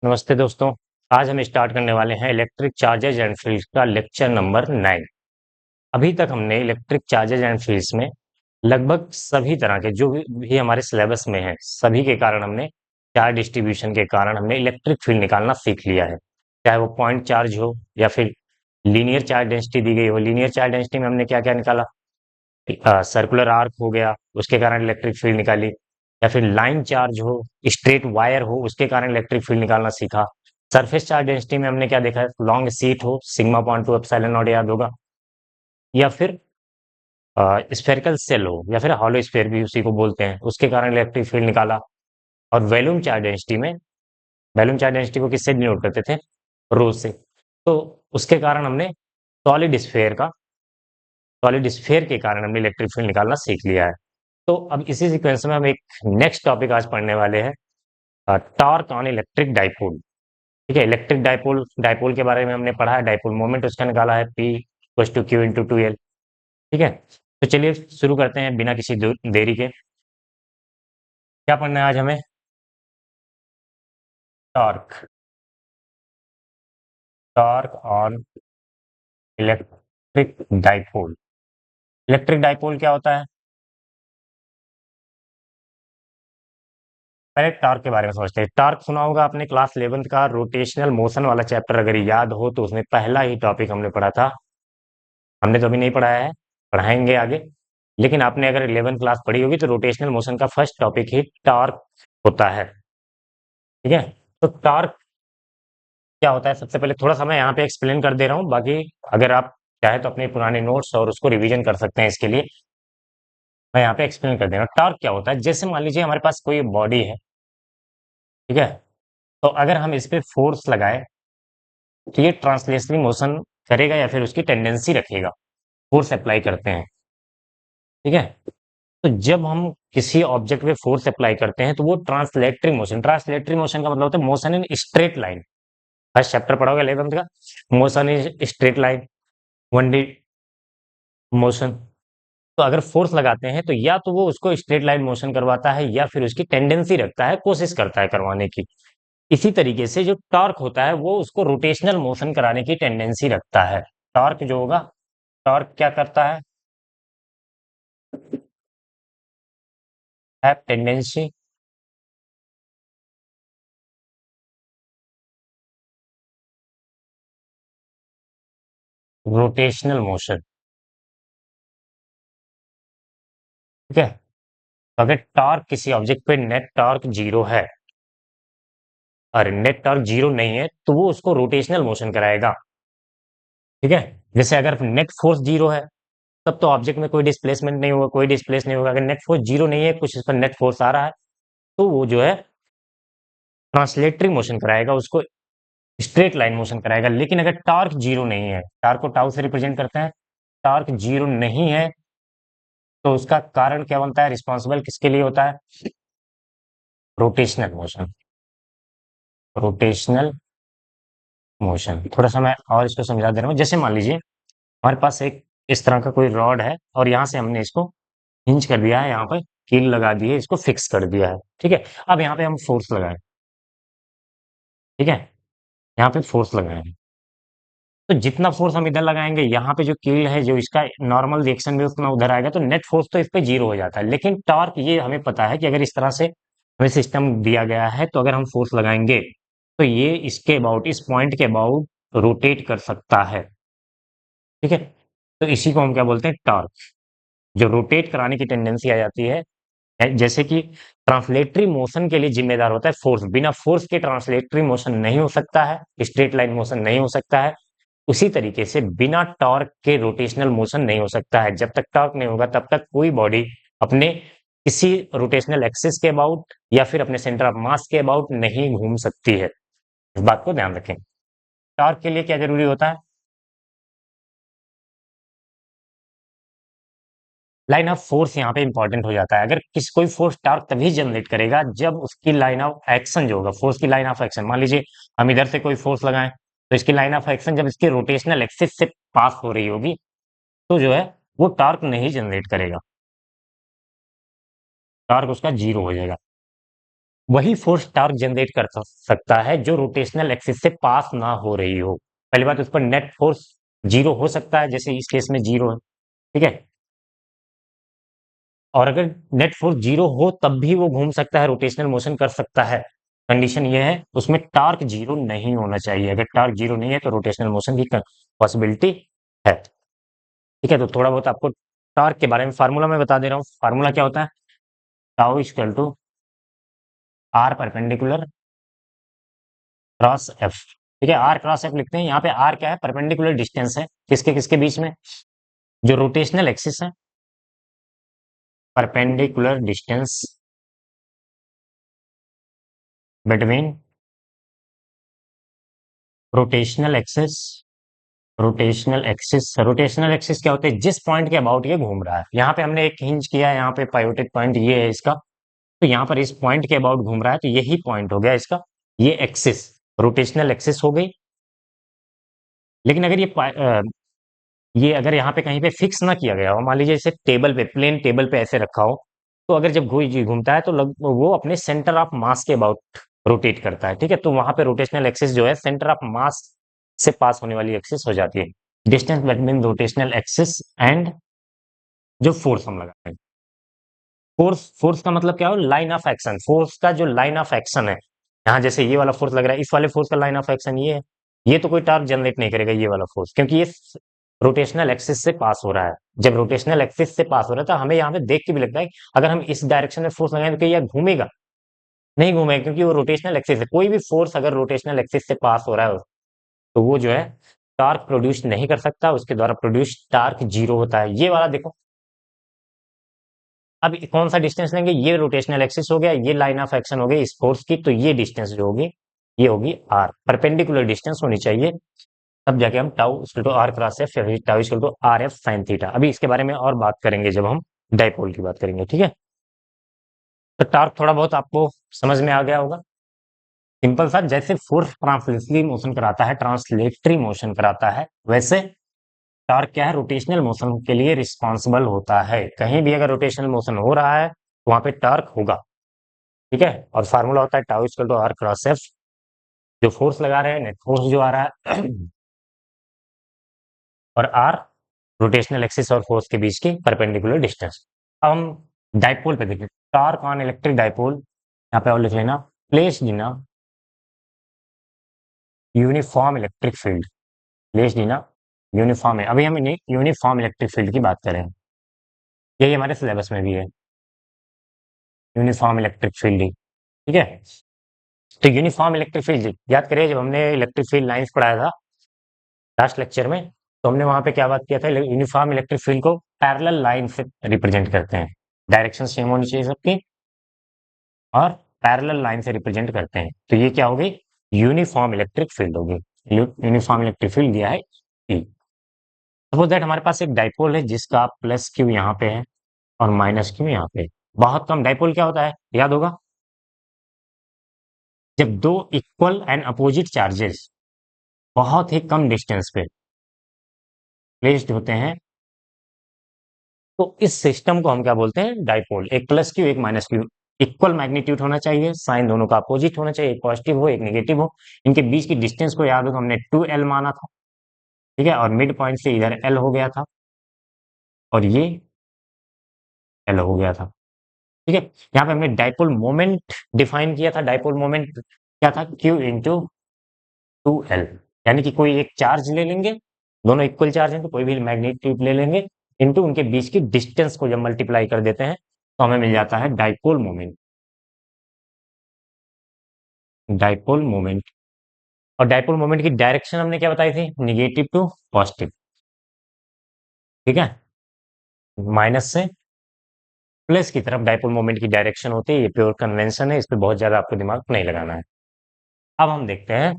नमस्ते दोस्तों। आज हम स्टार्ट करने वाले हैं इलेक्ट्रिक चार्जेज एंड फील्ड्स का लेक्चर नंबर 9। अभी तक हमने इलेक्ट्रिक चार्जेज एंड फील्ड्स में लगभग सभी तरह के जो भी हमारे सिलेबस में है सभी के कारण हमने चार्ज डिस्ट्रीब्यूशन के कारण हमने इलेक्ट्रिक फील्ड निकालना सीख लिया है। चाहे वो पॉइंट चार्ज हो या फिर लीनियर चार्ज डेंसिटी दी गई हो। लीनियर चार्ज डेंसिटी में हमने क्या क्या निकाला, सर्कुलर आर्क हो गया, उसके कारण इलेक्ट्रिक फील्ड निकाली, या फिर लाइन चार्ज हो, स्ट्रेट वायर हो, उसके कारण इलेक्ट्रिक फील्ड निकालना सीखा। सरफेस चार्ज डेंसिटी में हमने क्या देखा है, लॉन्ग शीट हो, sigma point two epsilon not याद होगा, या फिर स्फेरिकल सेल हो, या फिर हॉलो स्फीयर भी उसी को बोलते हैं, उसके कारण इलेक्ट्रिक फील्ड निकाला। और वैल्यूम चार्ज डेंसिटी में, वैल्यूम चार्ज डेंसिटी को किससे डिनोट करते थे, रो से। तो उसके कारण हमने सॉलिड स्फेयर का, सॉलिड स्फेयर के कारण हमने इलेक्ट्रिक फील्ड निकालना सीख लिया है। तो अब इसी सीक्वेंस में हम एक नेक्स्ट टॉपिक आज पढ़ने वाले हैं, टॉर्क ऑन इलेक्ट्रिक डाइपोल। ठीक है, इलेक्ट्रिक डाइपोल, डाइपोल के बारे में हमने पढ़ा है, डाइपोल मोमेंट उसका निकाला है, P equals to Q into two L. ठीक है, तो चलिए शुरू करते हैं बिना किसी देरी के। क्या पढ़ना है आज हमें, torque, torque on electric dipole. Electric dipole क्या होता है, पहले टॉर्क के बारे में समझते हैं। टॉर्क सुना होगा आपने क्लास 11th का रोटेशनल मोशन वाला चैप्टर, अगर याद हो तो उसमें पहला ही टॉपिक हमने पढ़ा था। हमने तो अभी नहीं पढ़ाया है, पढ़ाएंगे आगे। लेकिन आपने अगर 11th क्लास पढ़ी होगी तो रोटेशनल मोशन का फर्स्ट टॉपिक ही टॉर्क होता है। ठीक है, तो टॉर्क क्या होता है, सबसे पहले थोड़ा सा मैं यहाँ पे एक्सप्लेन कर दे रहा हूँ, बाकी अगर आप चाहे तो अपने पुराने नोट्स और उसको रिवीजन कर सकते हैं। इसके लिए मैं यहाँ पे एक्सप्लेन कर दे रहा हूँ। टॉर्क क्या होता है, जैसे मान लीजिए हमारे पास कोई बॉडी है, ठीक है, तो अगर हम इस पे फोर्स लगाए तो ये ट्रांसलेशनल मोशन करेगा या फिर उसकी टेंडेंसी रखेगा। फोर्स अप्लाई करते हैं, ठीक है। तो जब हम किसी ऑब्जेक्ट पे फोर्स अप्लाई करते हैं तो वो ट्रांसलेटरी मोशन, ट्रांसलेटरी मोशन का मतलब होता है motion in straight line. First chapter पढ़ोगे 11th का, motion in straight line, one D motion. तो अगर फोर्स लगाते हैं तो या तो वो उसको स्ट्रेट लाइन मोशन करवाता है या फिर उसकी टेंडेंसी रखता है, कोशिश करता है करवाने की। इसी तरीके से जो टॉर्क होता है वो उसको रोटेशनल मोशन कराने की टेंडेंसी रखता है। टॉर्क जो होगा, टॉर्क क्या करता है टेंडेंसी रोटेशनल मोशन। ठीक है, तो अगर टॉर्क किसी ऑब्जेक्ट पे नेट टॉर्क जीरो है और नेट टॉर्क जीरो नहीं है तो वो उसको रोटेशनल मोशन कराएगा। ठीक है, जैसे अगर नेट फोर्स जीरो है तब तो ऑब्जेक्ट में कोई डिस्प्लेसमेंट नहीं होगा, कोई डिस्प्लेस नहीं होगा। अगर नेट फोर्स जीरो नहीं है, कुछ इस पर नेट फोर्स आ रहा है, तो वो जो है ट्रांसलेटरी मोशन कराएगा, उसको स्ट्रेट लाइन मोशन कराएगा। लेकिन अगर टॉर्क जीरो नहीं है, टॉर्क को टाउ से रिप्रेजेंट करते हैं, टॉर्क जीरो नहीं है तो उसका कारण क्या बनता है, रिस्पॉन्सिबल किसके लिए होता है, रोटेशनल मोशन, रोटेशनल मोशन। थोड़ा सा मैं और इसको समझा दे रहा हूँ। जैसे मान लीजिए हमारे पास एक इस तरह का कोई रॉड है और यहाँ से हमने इसको हिंज कर दिया है, यहाँ पर कील लगा दी है, इसको फिक्स कर दिया है। ठीक है, अब यहाँ पे हम फोर्स लगाए, ठीक है, यहाँ पे फोर्स लगाए हैं। तो जितना फोर्स हम इधर लगाएंगे, यहाँ पे जो कील है, जो इसका नॉर्मल रिएक्शन में उतना उधर आएगा, तो नेट फोर्स तो इस पे जीरो हो जाता है। लेकिन टॉर्क ये हमें पता है कि अगर इस तरह से हमें सिस्टम दिया गया है तो अगर हम फोर्स लगाएंगे तो ये इसके अबाउट, इस पॉइंट के अबाउट रोटेट कर सकता है। ठीक है, तो इसी को हम क्या बोलते हैं, टॉर्क। जो रोटेट कराने की टेंडेंसी आ जाती है, जैसे कि ट्रांसलेटरी मोशन के लिए जिम्मेदार होता है फोर्स, बिना फोर्स के ट्रांसलेटरी मोशन नहीं हो सकता है, स्ट्रेट लाइन मोशन नहीं हो सकता है। उसी तरीके से बिना टॉर्क के रोटेशनल मोशन नहीं हो सकता है। जब तक टॉर्क नहीं होगा तब तक कोई बॉडी अपने किसी रोटेशनल एक्सिस के अबाउट या फिर अपने सेंटर ऑफ मास के अबाउट नहीं घूम सकती है। इस बात को ध्यान रखें। टॉर्क के लिए क्या जरूरी होता है, लाइन ऑफ फोर्स यहाँ पे इंपॉर्टेंट हो जाता है। अगर किसी कोई फोर्स टॉर्क तभी जनरेट करेगा जब उसकी लाइन ऑफ एक्शन जो होगा, फोर्स की लाइन ऑफ एक्शन, मान लीजिए हम इधर से कोई फोर्स लगाएं तो इसकी लाइन ऑफ एक्शन जब इसकी रोटेशनल एक्सिस से पास हो रही होगी तो जो है वो टॉर्क नहीं जनरेट करेगा, टॉर्क उसका जीरो हो जाएगा। वही फोर्स टॉर्क जनरेट कर सकता है जो रोटेशनल एक्सिस से पास ना हो रही हो। पहली बात, उस पर नेट फोर्स जीरो हो सकता है, जैसे इस केस में जीरो है, ठीक है। और अगर नेट फोर्स जीरो हो तब भी वो घूम सकता है, रोटेशनल मोशन कर सकता है। कंडीशन ये है, उसमें टार्क जीरो नहीं होना चाहिए। अगर टार्क जीरो नहीं है तो रोटेशनल मोशन की पॉसिबिलिटी है, ठीक है। तो थोड़ा बहुत आपको टार्क के बारे में फार्मूला मैं बता दे रहा हूँ। फार्मूला क्या होता है? Tau equal to R perpendicular cross F, ठीक है। आर क्रॉस एफ लिखते हैं। यहाँ पे आर क्या है? परपेंडिकुलर डिस्टेंस है किसके किसके बीच में? जो रोटेशनल एक्सिस है, perpendicular distance between rotational axis, rotational axis क्या होते हैं? जिस पॉइंट के अबाउट ये घूम रहा है। यहाँ पे हमने एक हिंज किया है, यहाँ पे पाइवोटेड पॉइंट ये है इसका। तो यहाँ पर इस पॉइंट के अबाउट घूम रहा है, तो यही पॉइंट हो गया इसका, ये एक्सिस रोटेशनल एक्सिस हो गई। लेकिन अगर ये अगर यहाँ पे कहीं पे फिक्स ना किया गया हो, मान लीजिए इसे टेबल पे, प्लेन टेबल पे ऐसे रखा हो, तो अगर जब कोई घूमता है तो वो अपने सेंटर ऑफ मास के अबाउट रोटेट करता है, ठीक है। तो वहां पे रोटेशनल एक्सिस जो है सेंटर ऑफ मास से पास होने वाली एक्सिस हो जाती है। Distance between rotational axis and जो फोर्स हम लगाते हैं, फोर्स का मतलब क्या हो? Line of action. फोर्स का जो लाइन ऑफ एक्शन है, यहाँ जैसे ये वाला फोर्स लग रहा है, इस वाले फोर्स का लाइन ऑफ एक्शन ये है। ये तो कोई टॉर्क जनरेट नहीं करेगा ये वाला फोर्स, क्योंकि ये रोटेशनल एक्सिस से पास हो रहा है। जब रोटेशनल एक्सिस से पास हो रहा है तो हमें यहाँ पे देख के भी लगता है कि अगर हम इस डायरेक्शन में फोर्स लगाएंगे तो क्या यह घूमेगा? नहीं घूमेगा, क्योंकि वो रोटेशनल एक्सिस है। कोई भी फोर्स अगर रोटेशनल एक्सिस से पास हो रहा है तो वो जो है टार्क प्रोड्यूस नहीं कर सकता, उसके द्वारा प्रोड्यूस टार्क जीरो होता है। ये वाला देखो, अब कौन सा डिस्टेंस लेंगे? ये रोटेशनल एक्सिस हो गया, ये लाइन ऑफ एक्शन हो गई इस फोर्स की, तो ये डिस्टेंस जो होगी ये होगी आर, परपेंडिकुलर डिस्टेंस होनी चाहिए। तब जाके हम tau equal to R cross F या फिर tau equal to R F sine theta. अभी इसके बारे में और बात करेंगे जब हम डाइपोल की बात करेंगे, ठीक है। तो टार्क थोड़ा बहुत आपको समझ में आ गया होगा। सिंपल सा, जैसे फोर्स ट्रांसलेटरी मोशन कराता है, ट्रांसलेटरी मोशन कराता है, वैसे टार्क क्या है? रोटेशनल मोशन के लिए रिस्पॉन्सिबल होता है। कहीं भी अगर रोटेशनल मोशन हो रहा है तो वहां पे टार्क होगा, ठीक है। और फार्मूला होता है tau equal to R cross F, जो फोर्स लगा रहे हैं, नेट फोर्स जो आ रहा है और आर रोटेशनल एक्सिस और फोर्स के बीच की परपेंडिकुलर डिस्टेंस। अब हम डाइपोल पे देखिए, टॉर्क ऑन इलेक्ट्रिक डाइपोल, यहाँ पे और लिख लेना, placed in a uniform electric field, placed in a uniform है। अभी हम यूनिफॉर्म इलेक्ट्रिक फील्ड की बात करें, यही हमारे सिलेबस में भी है, यूनिफॉर्म इलेक्ट्रिक फील्ड, ठीक है। तो यूनिफॉर्म इलेक्ट्रिक फील्ड याद करिए, जब हमने इलेक्ट्रिक फील्ड लाइंस पढ़ाया था लास्ट लेक्चर में, तो हमने वहां पे क्या बात किया था? यूनिफॉर्म इलेक्ट्रिक फील्ड को पैरेलल लाइन से रिप्रेजेंट करते हैं, डायरेक्शन सेम होनी चाहिए सबकी, और पैरेलल लाइन से रिप्रेजेंट करते हैं। तो ये क्या होगी? यूनिफॉर्म इलेक्ट्रिक फील्ड होगी। यूनिफॉर्म इलेक्ट्रिक फील्ड दिया है E। सपोज दैट हमारे पास एक डाइपोल है जिसका प्लस क्यू यहाँ पे है और माइनस क्यू यहाँ पे। बहुत कम डाइपोल क्या होता है याद होगा? जब दो इक्वल एंड अपोजिट चार्जेस बहुत ही कम डिस्टेंस पे प्लेस्ड होते हैं, तो इस सिस्टम को हम क्या बोलते हैं? डाइपोल। एक प्लस क्यू एक माइनस क्यू, इक्वल मैग्नीट्यूड होना चाहिए, साइन दोनों का अपोजिट होना चाहिए, एक पॉजिटिव हो एक नेगेटिव हो। इनके बीच की डिस्टेंस को याद हो तो हमने 2L माना था, ठीक है। और मिड पॉइंट से इधर L हो गया था और ये L हो गया था, ठीक है। यहाँ पे हमने डाइपोल मोमेंट डिफाइन किया था। डाइपोल मोमेंट क्या था? Q इंटू 2L, यानी कि कोई एक चार्ज ले लेंगे, दोनों इक्वल चार्ज हैं तो कोई भी मैग्नीट्यूड ले लेंगे, इंटू उनके बीच की डिस्टेंस को जब मल्टीप्लाई कर देते हैं तो हमें मिल जाता है डाइपोल मोमेंट। डाइपोल मोमेंट, और डाइपोल मोमेंट की डायरेक्शन हमने क्या बताई थी? निगेटिव टू पॉजिटिव, ठीक है। माइनस से प्लस की तरफ डाइपोल मोमेंट की डायरेक्शन होती है। ये प्योर कन्वेंशन है, इस पे बहुत ज्यादा आपको दिमाग नहीं लगाना है। अब हम देखते हैं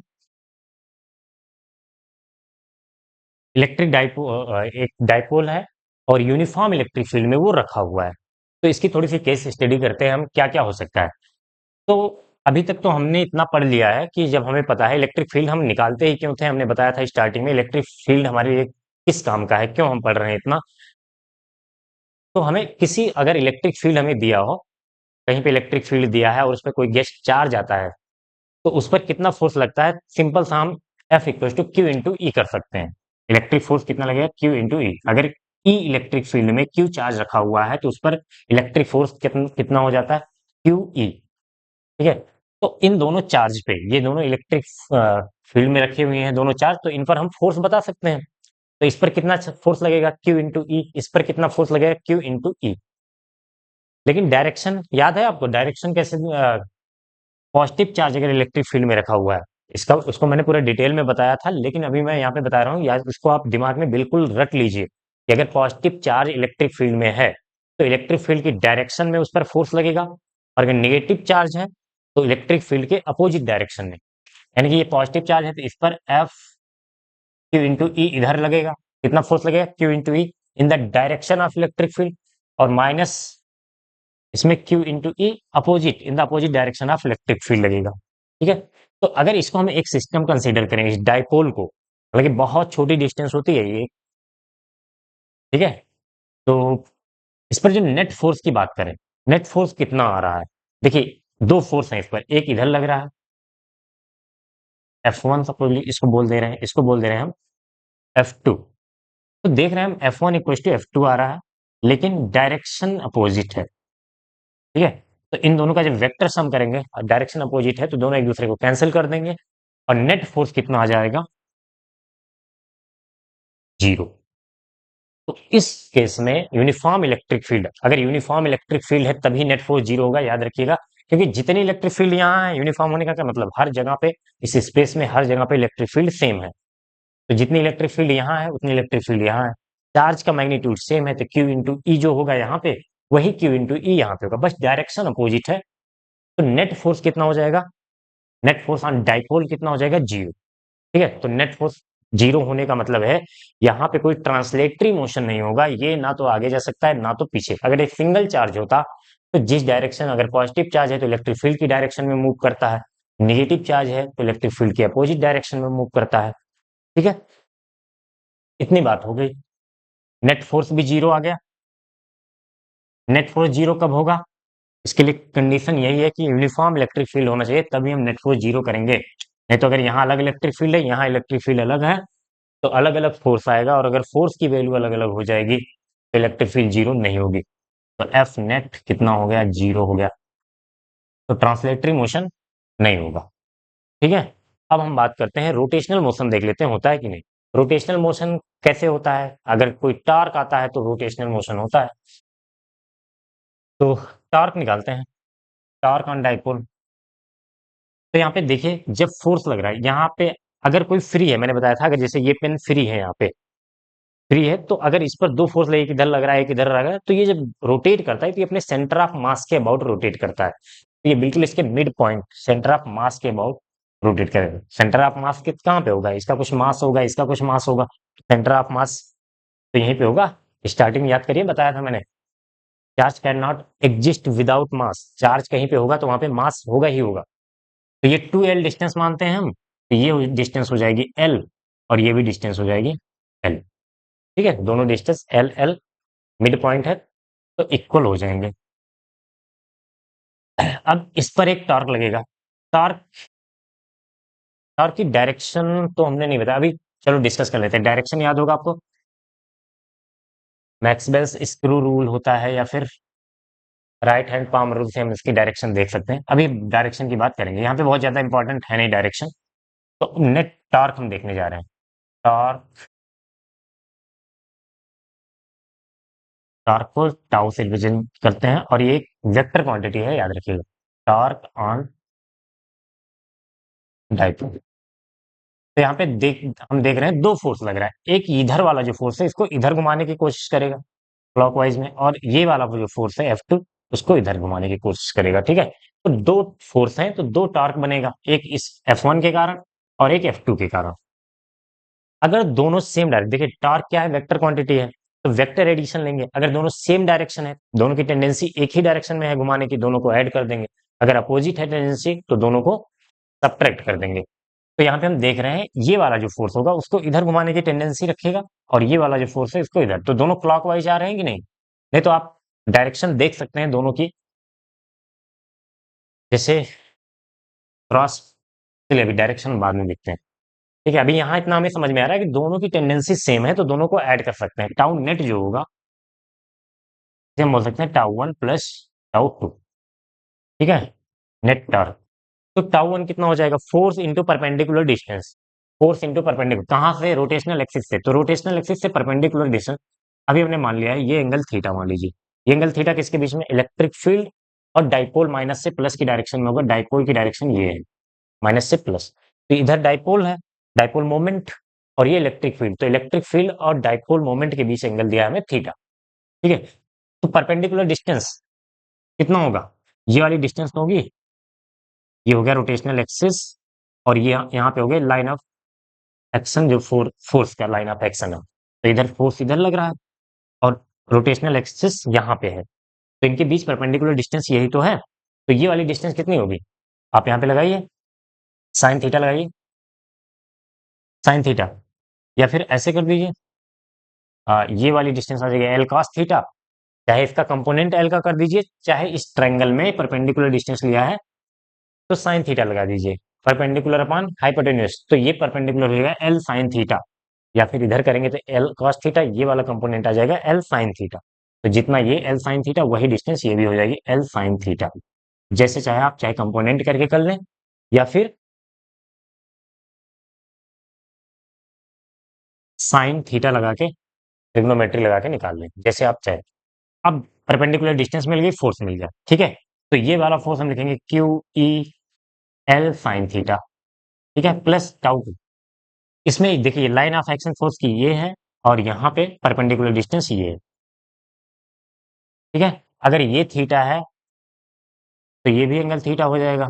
इलेक्ट्रिक डाइपोल, एक डाइपोल है और यूनिफॉर्म इलेक्ट्रिक फील्ड में वो रखा हुआ है। तो इसकी थोड़ी सी केस स्टडी करते हैं हम, क्या क्या हो सकता है। तो अभी तक तो हमने इतना पढ़ लिया है कि जब हमें पता है इलेक्ट्रिक फील्ड हम निकालते ही क्यों थे, हमने बताया था स्टार्टिंग में इलेक्ट्रिक फील्ड हमारे लिए किस काम का है, क्यों हम पढ़ रहे हैं इतना। तो हमें किसी अगर इलेक्ट्रिक फील्ड हमें दिया हो कहीं पे इलेक्ट्रिक फील्ड दिया है और उस पे कोई गेस्ट चार्ज आता है, तो उस पर कितना फोर्स लगता है, सिंपल सा हम F equal to Q into E कर सकते हैं। इलेक्ट्रिक फोर्स कितना लगेगा, क्यू इंटू ई। अगर ई इलेक्ट्रिक फील्ड में क्यू चार्ज रखा हुआ है तो उस पर इलेक्ट्रिक फोर्स कितना कितना हो जाता है, क्यू ई। ठीक है, तो इन दोनों चार्ज पे, ये दोनों इलेक्ट्रिक फील्ड में रखे हुए हैं दोनों चार्ज, तो इन पर हम फोर्स बता सकते हैं। तो इस पर कितना फोर्स लगेगा, क्यू इंटू ई। इस पर कितना फोर्स लगेगा, क्यू इंटू ई। लेकिन डायरेक्शन याद है आपको, डायरेक्शन कैसे, पॉजिटिव चार्ज अगर इलेक्ट्रिक फील्ड में रखा हुआ है, इसका उसको मैंने पूरा डिटेल में बताया था, लेकिन अभी मैं यहाँ पे बता रहा हूँ, या उसको आप दिमाग में बिल्कुल रट लीजिए कि अगर पॉजिटिव चार्ज इलेक्ट्रिक फील्ड में है तो इलेक्ट्रिक फील्ड की डायरेक्शन में उस पर फोर्स लगेगा, और अगर नेगेटिव चार्ज है तो इलेक्ट्रिक फील्ड के अपोजिट डायरेक्शन में। यानी कि ये पॉजिटिव चार्ज है तो इस पर एफ क्यू इंटू ई इधर लगेगा, कितना फोर्स लगेगा, Q into E in the direction of electric field, और माइनस इसमें Q into E opposite in the opposite direction of electric field लगेगा। ठीक है, तो अगर इसको हम एक सिस्टम कंसीडर करें, इस डाइपोल को, हालांकि बहुत छोटी डिस्टेंस होती है ये, ठीक है, तो इस पर जो नेट फोर्स की बात करें, नेट फोर्स कितना आ रहा है, देखिए दो फोर्स हैं इस पर, एक इधर लग रहा है F1, सपोज इसको बोल दे रहे हैं, इसको बोल दे रहे हैं हम F2। तो देख रहे हैं हम F1 इक्वल टू F2 आ रहा है, लेकिन डायरेक्शन अपोजिट है। ठीक है, तो इन दोनों का जब वेक्टर सम करेंगे और डायरेक्शन अपोजिट है तो दोनों एक दूसरे को कैंसिल कर देंगे, और नेट फोर्स कितना आ जाएगा, जीरो। तो इस केस में यूनिफॉर्म इलेक्ट्रिक फील्ड, अगर यूनिफॉर्म इलेक्ट्रिक फील्ड है तभी नेट फोर्स जीरो होगा, याद रखिएगा। क्योंकि जितनी इलेक्ट्रिक फील्ड यहाँ है, यूनिफॉर्म होने का क्या मतलब, हर जगह पे इस स्पेस में हर जगह पे इलेक्ट्रिक फील्ड सेम है। तो जितनी इलेक्ट्रिक फील्ड यहाँ है उतनी इलेक्ट्रिक फील्ड यहाँ है, चार्ज का मैग्नीट्यूड सेम है, तो क्यू इंटू ई जो होगा यहाँ पे वही क्यू इंटू ई यहाँ पे होगा, बस डायरेक्शन अपोजिट है। तो नेट फोर्स कितना हो जाएगा, नेट फोर्स ऑन डाइपोल कितना हो जाएगा, जीरो। ठीक है, तो नेट फोर्स जीरो होने का मतलब है यहाँ पे कोई ट्रांसलेटरी मोशन नहीं होगा, ये ना तो आगे जा सकता है ना तो पीछे। अगर एक सिंगल चार्ज होता तो जिस डायरेक्शन, अगर पॉजिटिव चार्ज है तो इलेक्ट्रिक फील्ड की डायरेक्शन में मूव करता है, नेगेटिव चार्ज है तो इलेक्ट्रिक फील्ड की अपोजिट डायरेक्शन में मूव करता है। ठीक है, इतनी बात हो गई, नेट फोर्स भी जीरो आ गया। नेट फोर्स जीरो कब होगा, इसके लिए कंडीशन यही है कि यूनिफॉर्म इलेक्ट्रिक फील्ड होना चाहिए, तभी हम नेट फोर्स जीरो करेंगे। नहीं तो अगर यहाँ अलग इलेक्ट्रिक फील्ड है, यहाँ इलेक्ट्रिक फील्ड अलग है, तो अलग अलग फोर्स आएगा, और अगर फोर्स की वैल्यू अलग अलग हो जाएगी तो इलेक्ट्रिक फील्ड जीरो नहीं होगी। तो एफ नेट कितना हो गया, जीरो हो गया, तो ट्रांसलेटरी मोशन नहीं होगा। ठीक है, अब हम बात करते हैं रोटेशनल मोशन, देख लेते हैं होता है कि नहीं। रोटेशनल मोशन कैसे होता है, अगर कोई टार्क आता है तो रोटेशनल मोशन होता है। तो टार्क निकालते हैं, टार्क ऑन डाइपोल। तो यहाँ पे देखिए जब फोर्स लग रहा है यहाँ पे, अगर कोई फ्री है, मैंने बताया था अगर जैसे ये पेन फ्री है यहाँ पे, फ्री है, तो अगर इस पर दो फोर्स लगे, एक इधर लग रहा है एक इधर लग रहा है, तो ये जब रोटेट करता है तो ये अपने सेंटर ऑफ मास के अबाउट रोटेट करता है। तो ये बिल्कुल इसके mid point centre of mass के अबाउट रोटेट करेगा। सेंटर ऑफ मास के कहाँ पे होगा, इसका कुछ मास होगा, इसका कुछ मास होगा, सेंटर ऑफ मास तो यहीं पे होगा। स्टार्टिंग में याद करिए, बताया था मैंने, charge can not exist without mass, charge कहीं पे होगा तो वहां पे मास होगा ही होगा। तो ये 2L डिस्टेंस मानते हैं हम, तो ये डिस्टेंस हो जाएगी L, और ये भी डिस्टेंस हो जाएगी L। ठीक है, दोनों distance L L mid point है, तो इक्वल हो जाएंगे। अब इस पर एक टॉर्क लगेगा, टॉर्क, टॉर्क की डायरेक्शन तो हमने नहीं बताया अभी, चलो डिस्कस कर लेते हैं। डायरेक्शन याद होगा आपको, मैक्सवेल्स स्क्रू रूल होता है, या फिर राइट हैंड पाम रूल से हम इसकी डायरेक्शन देख सकते हैं। अभी डायरेक्शन की बात करेंगे, यहाँ पे बहुत ज्यादा इंपॉर्टेंट है नहीं डायरेक्शन। तो नेट टॉर्क हम देखने जा रहे हैं, टॉर्क, टॉर्क को टाउ से रिप्रेजेंट करते हैं, और ये एक वेक्टर क्वांटिटी है, याद रखिएगा, टॉर्क ऑन डाइपोल। तो यहाँ पे हम देख रहे हैं दो फोर्स लग रहा है, एक इधर वाला जो फोर्स है इसको इधर घुमाने की कोशिश करेगा क्लॉकवाइज में, और ये वाला जो फोर्स है F2 उसको इधर घुमाने की कोशिश करेगा। ठीक है, तो दो फोर्स हैं तो दो टॉर्क बनेगा, एक इस F1 के कारण और एक F2 के कारण। अगर दोनों सेम डायरेक्शन, देखिए टॉर्क क्या है, वेक्टर क्वांटिटी है, तो वेक्टर एडिशन लेंगे। अगर दोनों सेम डायरेक्शन है, दोनों की टेंडेंसी एक ही डायरेक्शन में है घुमाने की, दोनों को ऐड कर देंगे। अगर अपोजिट है टेंडेंसी तो दोनों को सब्ट्रैक्ट कर देंगे। तो यहाँ पे हम देख रहे हैं ये वाला जो फोर्स होगा उसको इधर घुमाने की टेंडेंसी रखेगा, और ये वाला जो फोर्स है इसको इधर, तो दोनों क्लॉकवाइज आ रहे हैं कि नहीं। नहीं तो आप डायरेक्शन देख सकते हैं दोनों की, जैसे क्रॉस, चलिए अभी डायरेक्शन बाद में देखते हैं। ठीक है, अभी यहाँ इतना हमें समझ में आ रहा है कि दोनों की टेंडेंसी सेम है, तो दोनों को ऐड कर सकते हैं। टाउ नेट जो होगा, इसे हम बोल सकते हैं tau one plus tau two. ठीक है, नेट टॉर्क। तो टाउ वन कितना हो जाएगा, force into perpendicular distance. Force into perpendicular कहाँ से, रोटेशनल एक्सिस से। तो रोटेशनल एक्सिस से परपेंडिकुलर डिस्टेंस, अभी हमने मान लिया है ये एंगल थीटा मान लीजिए। ये एंगल थीटा किसके बीच में, इलेक्ट्रिक फील्ड और डाइपोल माइनस से प्लस की डायरेक्शन में होगा। डाइपोल की डायरेक्शन ये है, माइनस से प्लस। तो इधर डाइपोल है, डाइपोल मोमेंट, और ये इलेक्ट्रिक फील्ड। तो इलेक्ट्रिक फील्ड और डाइपोल मोमेंट के बीच एंगल दिया है हमें थीटा। ठीक है, तो परपेंडिकुलर डिस्टेंस कितना होगा, ये वाली डिस्टेंस होगी, ये हो गया रोटेशनल एक्सिस, और ये यहाँ पे हो गया लाइन ऑफ एक्शन, जो फोर्स का लाइन ऑफ एक्शन है। तो इधर फोर्स इधर लग रहा है, और रोटेशनल एक्सिस यहाँ पे है, तो इनके बीच परपेंडिकुलर डिस्टेंस यही तो है। तो ये वाली डिस्टेंस कितनी होगी, आप यहाँ पे लगाइए, साइन थीटा लगाइए, साइन थीटा, या फिर ऐसे कर दीजिए, ये वाली डिस्टेंस आ जाएगी एल कॉस थीटा। चाहे इसका कंपोनेंट एल का कर दीजिए, चाहे इस ट्रायंगल में परपेंडिकुलर डिस्टेंस लिया है तो साइन थीटा लगा दीजिए, परपेंडिकुलर अपॉन हाइपोटेन्यूज, तो ये परपेंडिकुलर हो जाएगा एल साइन थीटा। या फिर इधर करेंगे तो एल कॉस थीटा, ये वाला कंपोनेंट आ जाएगा एल साइन थीटा। तो जितना ये एल साइन थीटा, वही डिस्टेंस ये भी हो जाएगी एल साइन थीटा। जैसे चाहे आप चाहे कंपोनेंट करके कर लें, या फिर साइन थीटा लगा के, ट्रिग्नोमेट्री लगा के निकाल लें, जैसे आप चाहे। अब परपेंडिकुलर डिस्टेंस मिल गई, फोर्स मिल गया। ठीक है, तो ये वाला फोर्स हम लिखेंगे Q E L sine theta. ठीक है, प्लस टाउ। इसमें देखिए लाइन ऑफ एक्शन फोर्स की ये है, और यहाँ पे परपेंडिकुलर डिस्टेंस ये है। ठीक है, अगर ये थीटा है तो ये भी एंगल थीटा हो जाएगा।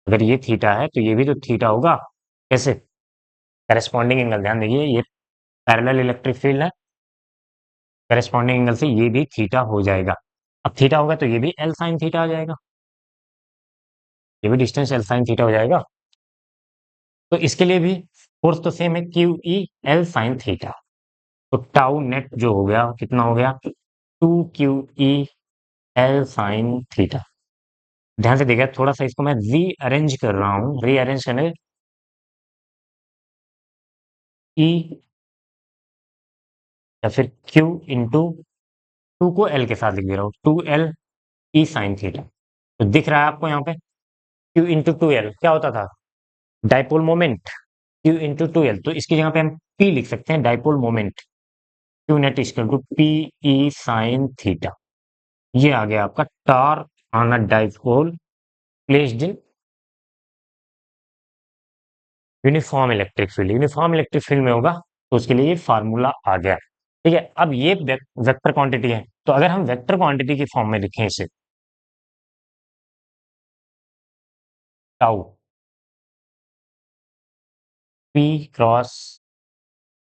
अगर ये थीटा है तो ये भी तो थीटा होगा। कैसे, करस्पॉन्डिंग एंगल, ध्यान देखिए ये पैरेलल इलेक्ट्रिक फील्ड है, करस्पॉन्डिंग एंगल से ये भी थीटा हो जाएगा। अब थीटा होगा तो ये भी एल साइन थीटा आ जाएगा, ये भी डिस्टेंस एल साइन थीटा हो जाएगा। तो इसके लिए भी फोर्स तो सेम है, Q E L sine theta. तो टाउ नेट जो हो गया कितना हो गया, two Q E L sine theta. ध्यान से देखिए, थोड़ा सा इसको मैं रीअरेंज कर रहा हूँ, रीअरेंज करने, ई या फिर क्यू इंटू, टू को एल के साथ लिख दे रहा हूँ, two L E sine theta. तो दिख रहा है आपको यहाँ पे, क्यू इंटू टू एल क्या होता था, dipole moment, Q into two L. तो इसकी जगह पे हम पी लिख सकते हैं, dipole moment, Q net equal to P E sine theta. ये आ गया आपका torque on a dipole placed in uniform electric field. Uniform electric field में होगा तो उसके लिए ये फार्मूला आ गया। ठीक है, अब ये वेक्टर क्वांटिटी है, तो अगर हम वेक्टर क्वांटिटी की फॉर्म में लिखें इसे, टाउ पी क्रॉस,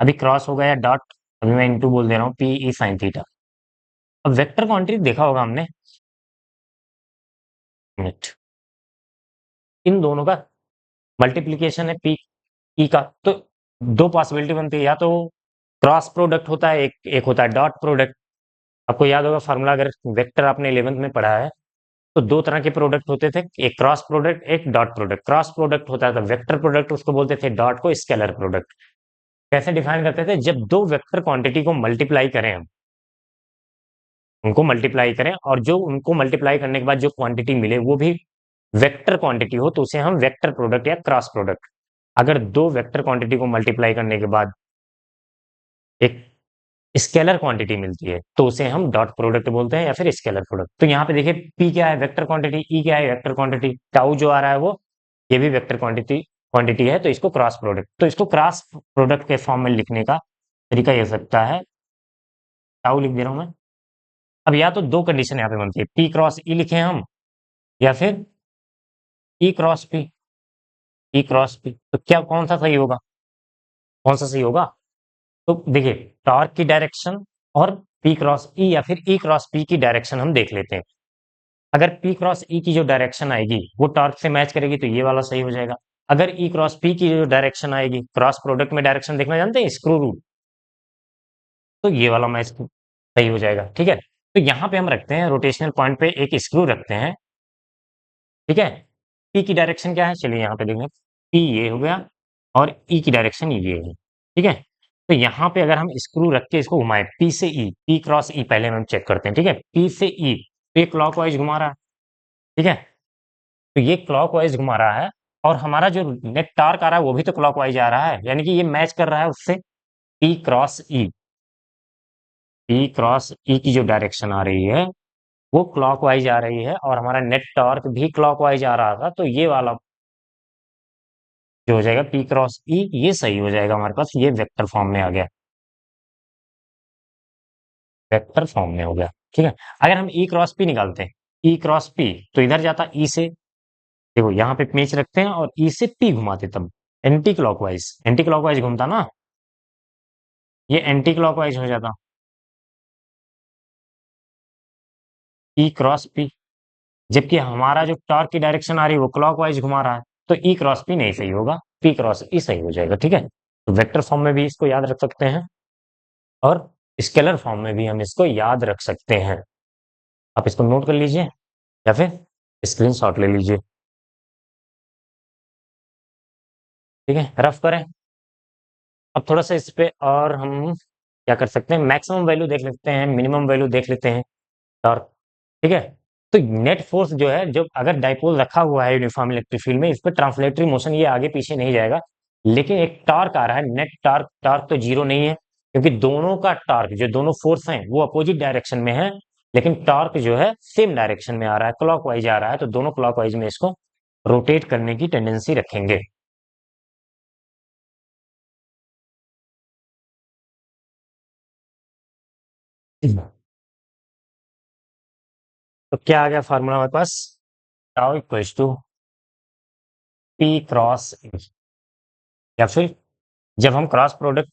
अभी क्रॉस हो गया डॉट, अभी मैं इनटू बोल दे रहा हूँ, पी ई साइन थीटा। अब वेक्टर क्वांटिटी देखा होगा हमने, मिनट, इन दोनों का मल्टीप्लीकेशन है पी ई का। तो दो पॉसिबिलिटी बनती है, या तो क्रॉस प्रोडक्ट होता है, एक एक होता है डॉट प्रोडक्ट। आपको याद होगा फार्मूला, अगर वेक्टर आपने 11th में पढ़ा है, तो दो तरह के प्रोडक्ट होते थे, एक क्रॉस प्रोडक्ट, एक डॉट प्रोडक्ट। क्रॉस प्रोडक्ट होता था वेक्टर प्रोडक्ट, उसको बोलते थे, डॉट को स्केलर प्रोडक्ट। कैसे डिफाइन करते थे, जब दो वेक्टर क्वांटिटी को मल्टीप्लाई करें हम, उनको मल्टीप्लाई करें, और जो उनको मल्टीप्लाई करने के बाद जो क्वांटिटी मिले वो भी वेक्टर क्वांटिटी हो, तो उसे हम वेक्टर प्रोडक्ट या क्रॉस प्रोडक्ट। अगर दो वेक्टर क्वांटिटी को मल्टीप्लाई करने के बाद एक स्केलर क्वांटिटी मिलती है, तो उसे हम डॉट प्रोडक्ट बोलते हैं या फिर स्केलर प्रोडक्ट। तो यहाँ पे देखिए पी क्या है, वेक्टर क्वांटिटी, ई क्या है, वेक्टर क्वांटिटी, टाउ जो आ रहा है वो, ये भी वेक्टर क्वांटिटी क्वांटिटी है, तो इसको क्रॉस प्रोडक्ट, तो इसको क्रॉस प्रोडक्ट के फॉर्म में लिखने का तरीका ये हो सकता है, टाउ लिख दे रहा हूं मैं। अब या तो दो कंडीशन यहाँ पे बनती है, पी क्रॉस ई लिखे हम, या फिर ई क्रॉस पी, ई क्रॉस पी। तो क्या कौन सा सही होगा, कौन सा सही होगा, तो देखिए टॉर्क की डायरेक्शन और पी क्रॉस ई या फिर ई क्रॉस पी की डायरेक्शन हम देख लेते हैं। अगर पी क्रॉस ई की जो डायरेक्शन आएगी वो टॉर्क से मैच करेगी, तो ये वाला सही हो जाएगा। अगर ई क्रॉस पी की जो डायरेक्शन आएगी, क्रॉस प्रोडक्ट में डायरेक्शन देखना जानते हैं, स्क्रू रूट, तो ये वाला मैच सही हो जाएगा। ठीक है, तो यहाँ पे हम रखते हैं रोटेशनल पॉइंट पे एक स्क्रू रखते हैं, ठीक है? P की डायरेक्शन क्या है? चलिए यहाँ पे देखें, P ये हो गया और E की डायरेक्शन ये है, ठीक है? तो यहाँ पे अगर हम स्क्रू रख के इसको घुमाएँ, P से E, P क्रॉस E पहले हम चेक करते हैं, ठीक है? P से E, तो ये क्लॉकवाइज़ घुमा रहा है, ठीक है? तो ये क्लॉकवाइज़ घुमा रहा है और हमारा जो नेट टॉर्क आ रहा है, वो भी तो क्लॉकवाइज़ आ रहा है, यानी कि ये मैच कर रहा है उससे। P cross E, P cross E की जो डायरेक्शन आ रही है, वो क्लॉकवाइज़ आ रही है और हमारा नेट टॉर्क भी क्लॉकवाइज़ आ रहा था, तो ये वाला जो हो जाएगा P क्रॉस E, ये सही हो जाएगा हमारे पास, ये वेक्टर फॉर्म में आ गया, वेक्टर फॉर्म में हो गया, ठीक है? अगर हम E क्रॉस P निकालते हैं, E क्रॉस P, तो इधर जाता E से, देखो यहाँ पे पेंच रखते हैं और E से P घुमाते तब, एंटी क्लॉकवाइज घूमता ना, ये एंटी क्लॉकवाइज हो जाता, E क्रॉस P, जबकि हमारा जो टॉर्क की डायरेक्शन आ रही है वो क्लॉकवाइज घुमा रहा है, तो E क्रॉस P नहीं सही होगा, P क्रॉस E सही हो जाएगा, ठीक है? तो वेक्टर फॉर्म में भी इसको याद रख सकते हैं और स्केलर फॉर्म में भी हम इसको याद रख सकते हैं। आप इसको नोट कर लीजिए या फिर स्क्रीनशॉट ले लीजिए, ठीक है? रफ करें। अब थोड़ा सा इस पे और हम क्या कर सकते हैं, मैक्सिमम वैल्यू देख लेते हैं, मिनिमम वैल्यू देख लेते हैं, और ठीक है? तो नेट फोर्स जो है, जब अगर डाइपोल रखा हुआ है यूनिफॉर्म इलेक्ट्रिक फील्ड में, इस पे ट्रांसलेटरी मोशन ये आगे पीछे नहीं जाएगा, लेकिन एक टॉर्क आ रहा है, नेट टॉर्क, टॉर्क तो जीरो नहीं है, क्योंकि दोनों का टॉर्क, जो दोनों फोर्स हैं वो अपोजिट डायरेक्शन में है, लेकिन टॉर्क जो है सेम डायरेक्शन में आ रहा है, क्लॉकवाइज आ रहा है, तो दोनों क्लॉकवाइज में इसको रोटेट करने की टेंडेंसी रखेंगे। तो क्या आ गया फार्मूला हमारे पास, tau equals to P cross A, या फिर जब हम क्रॉस प्रोडक्ट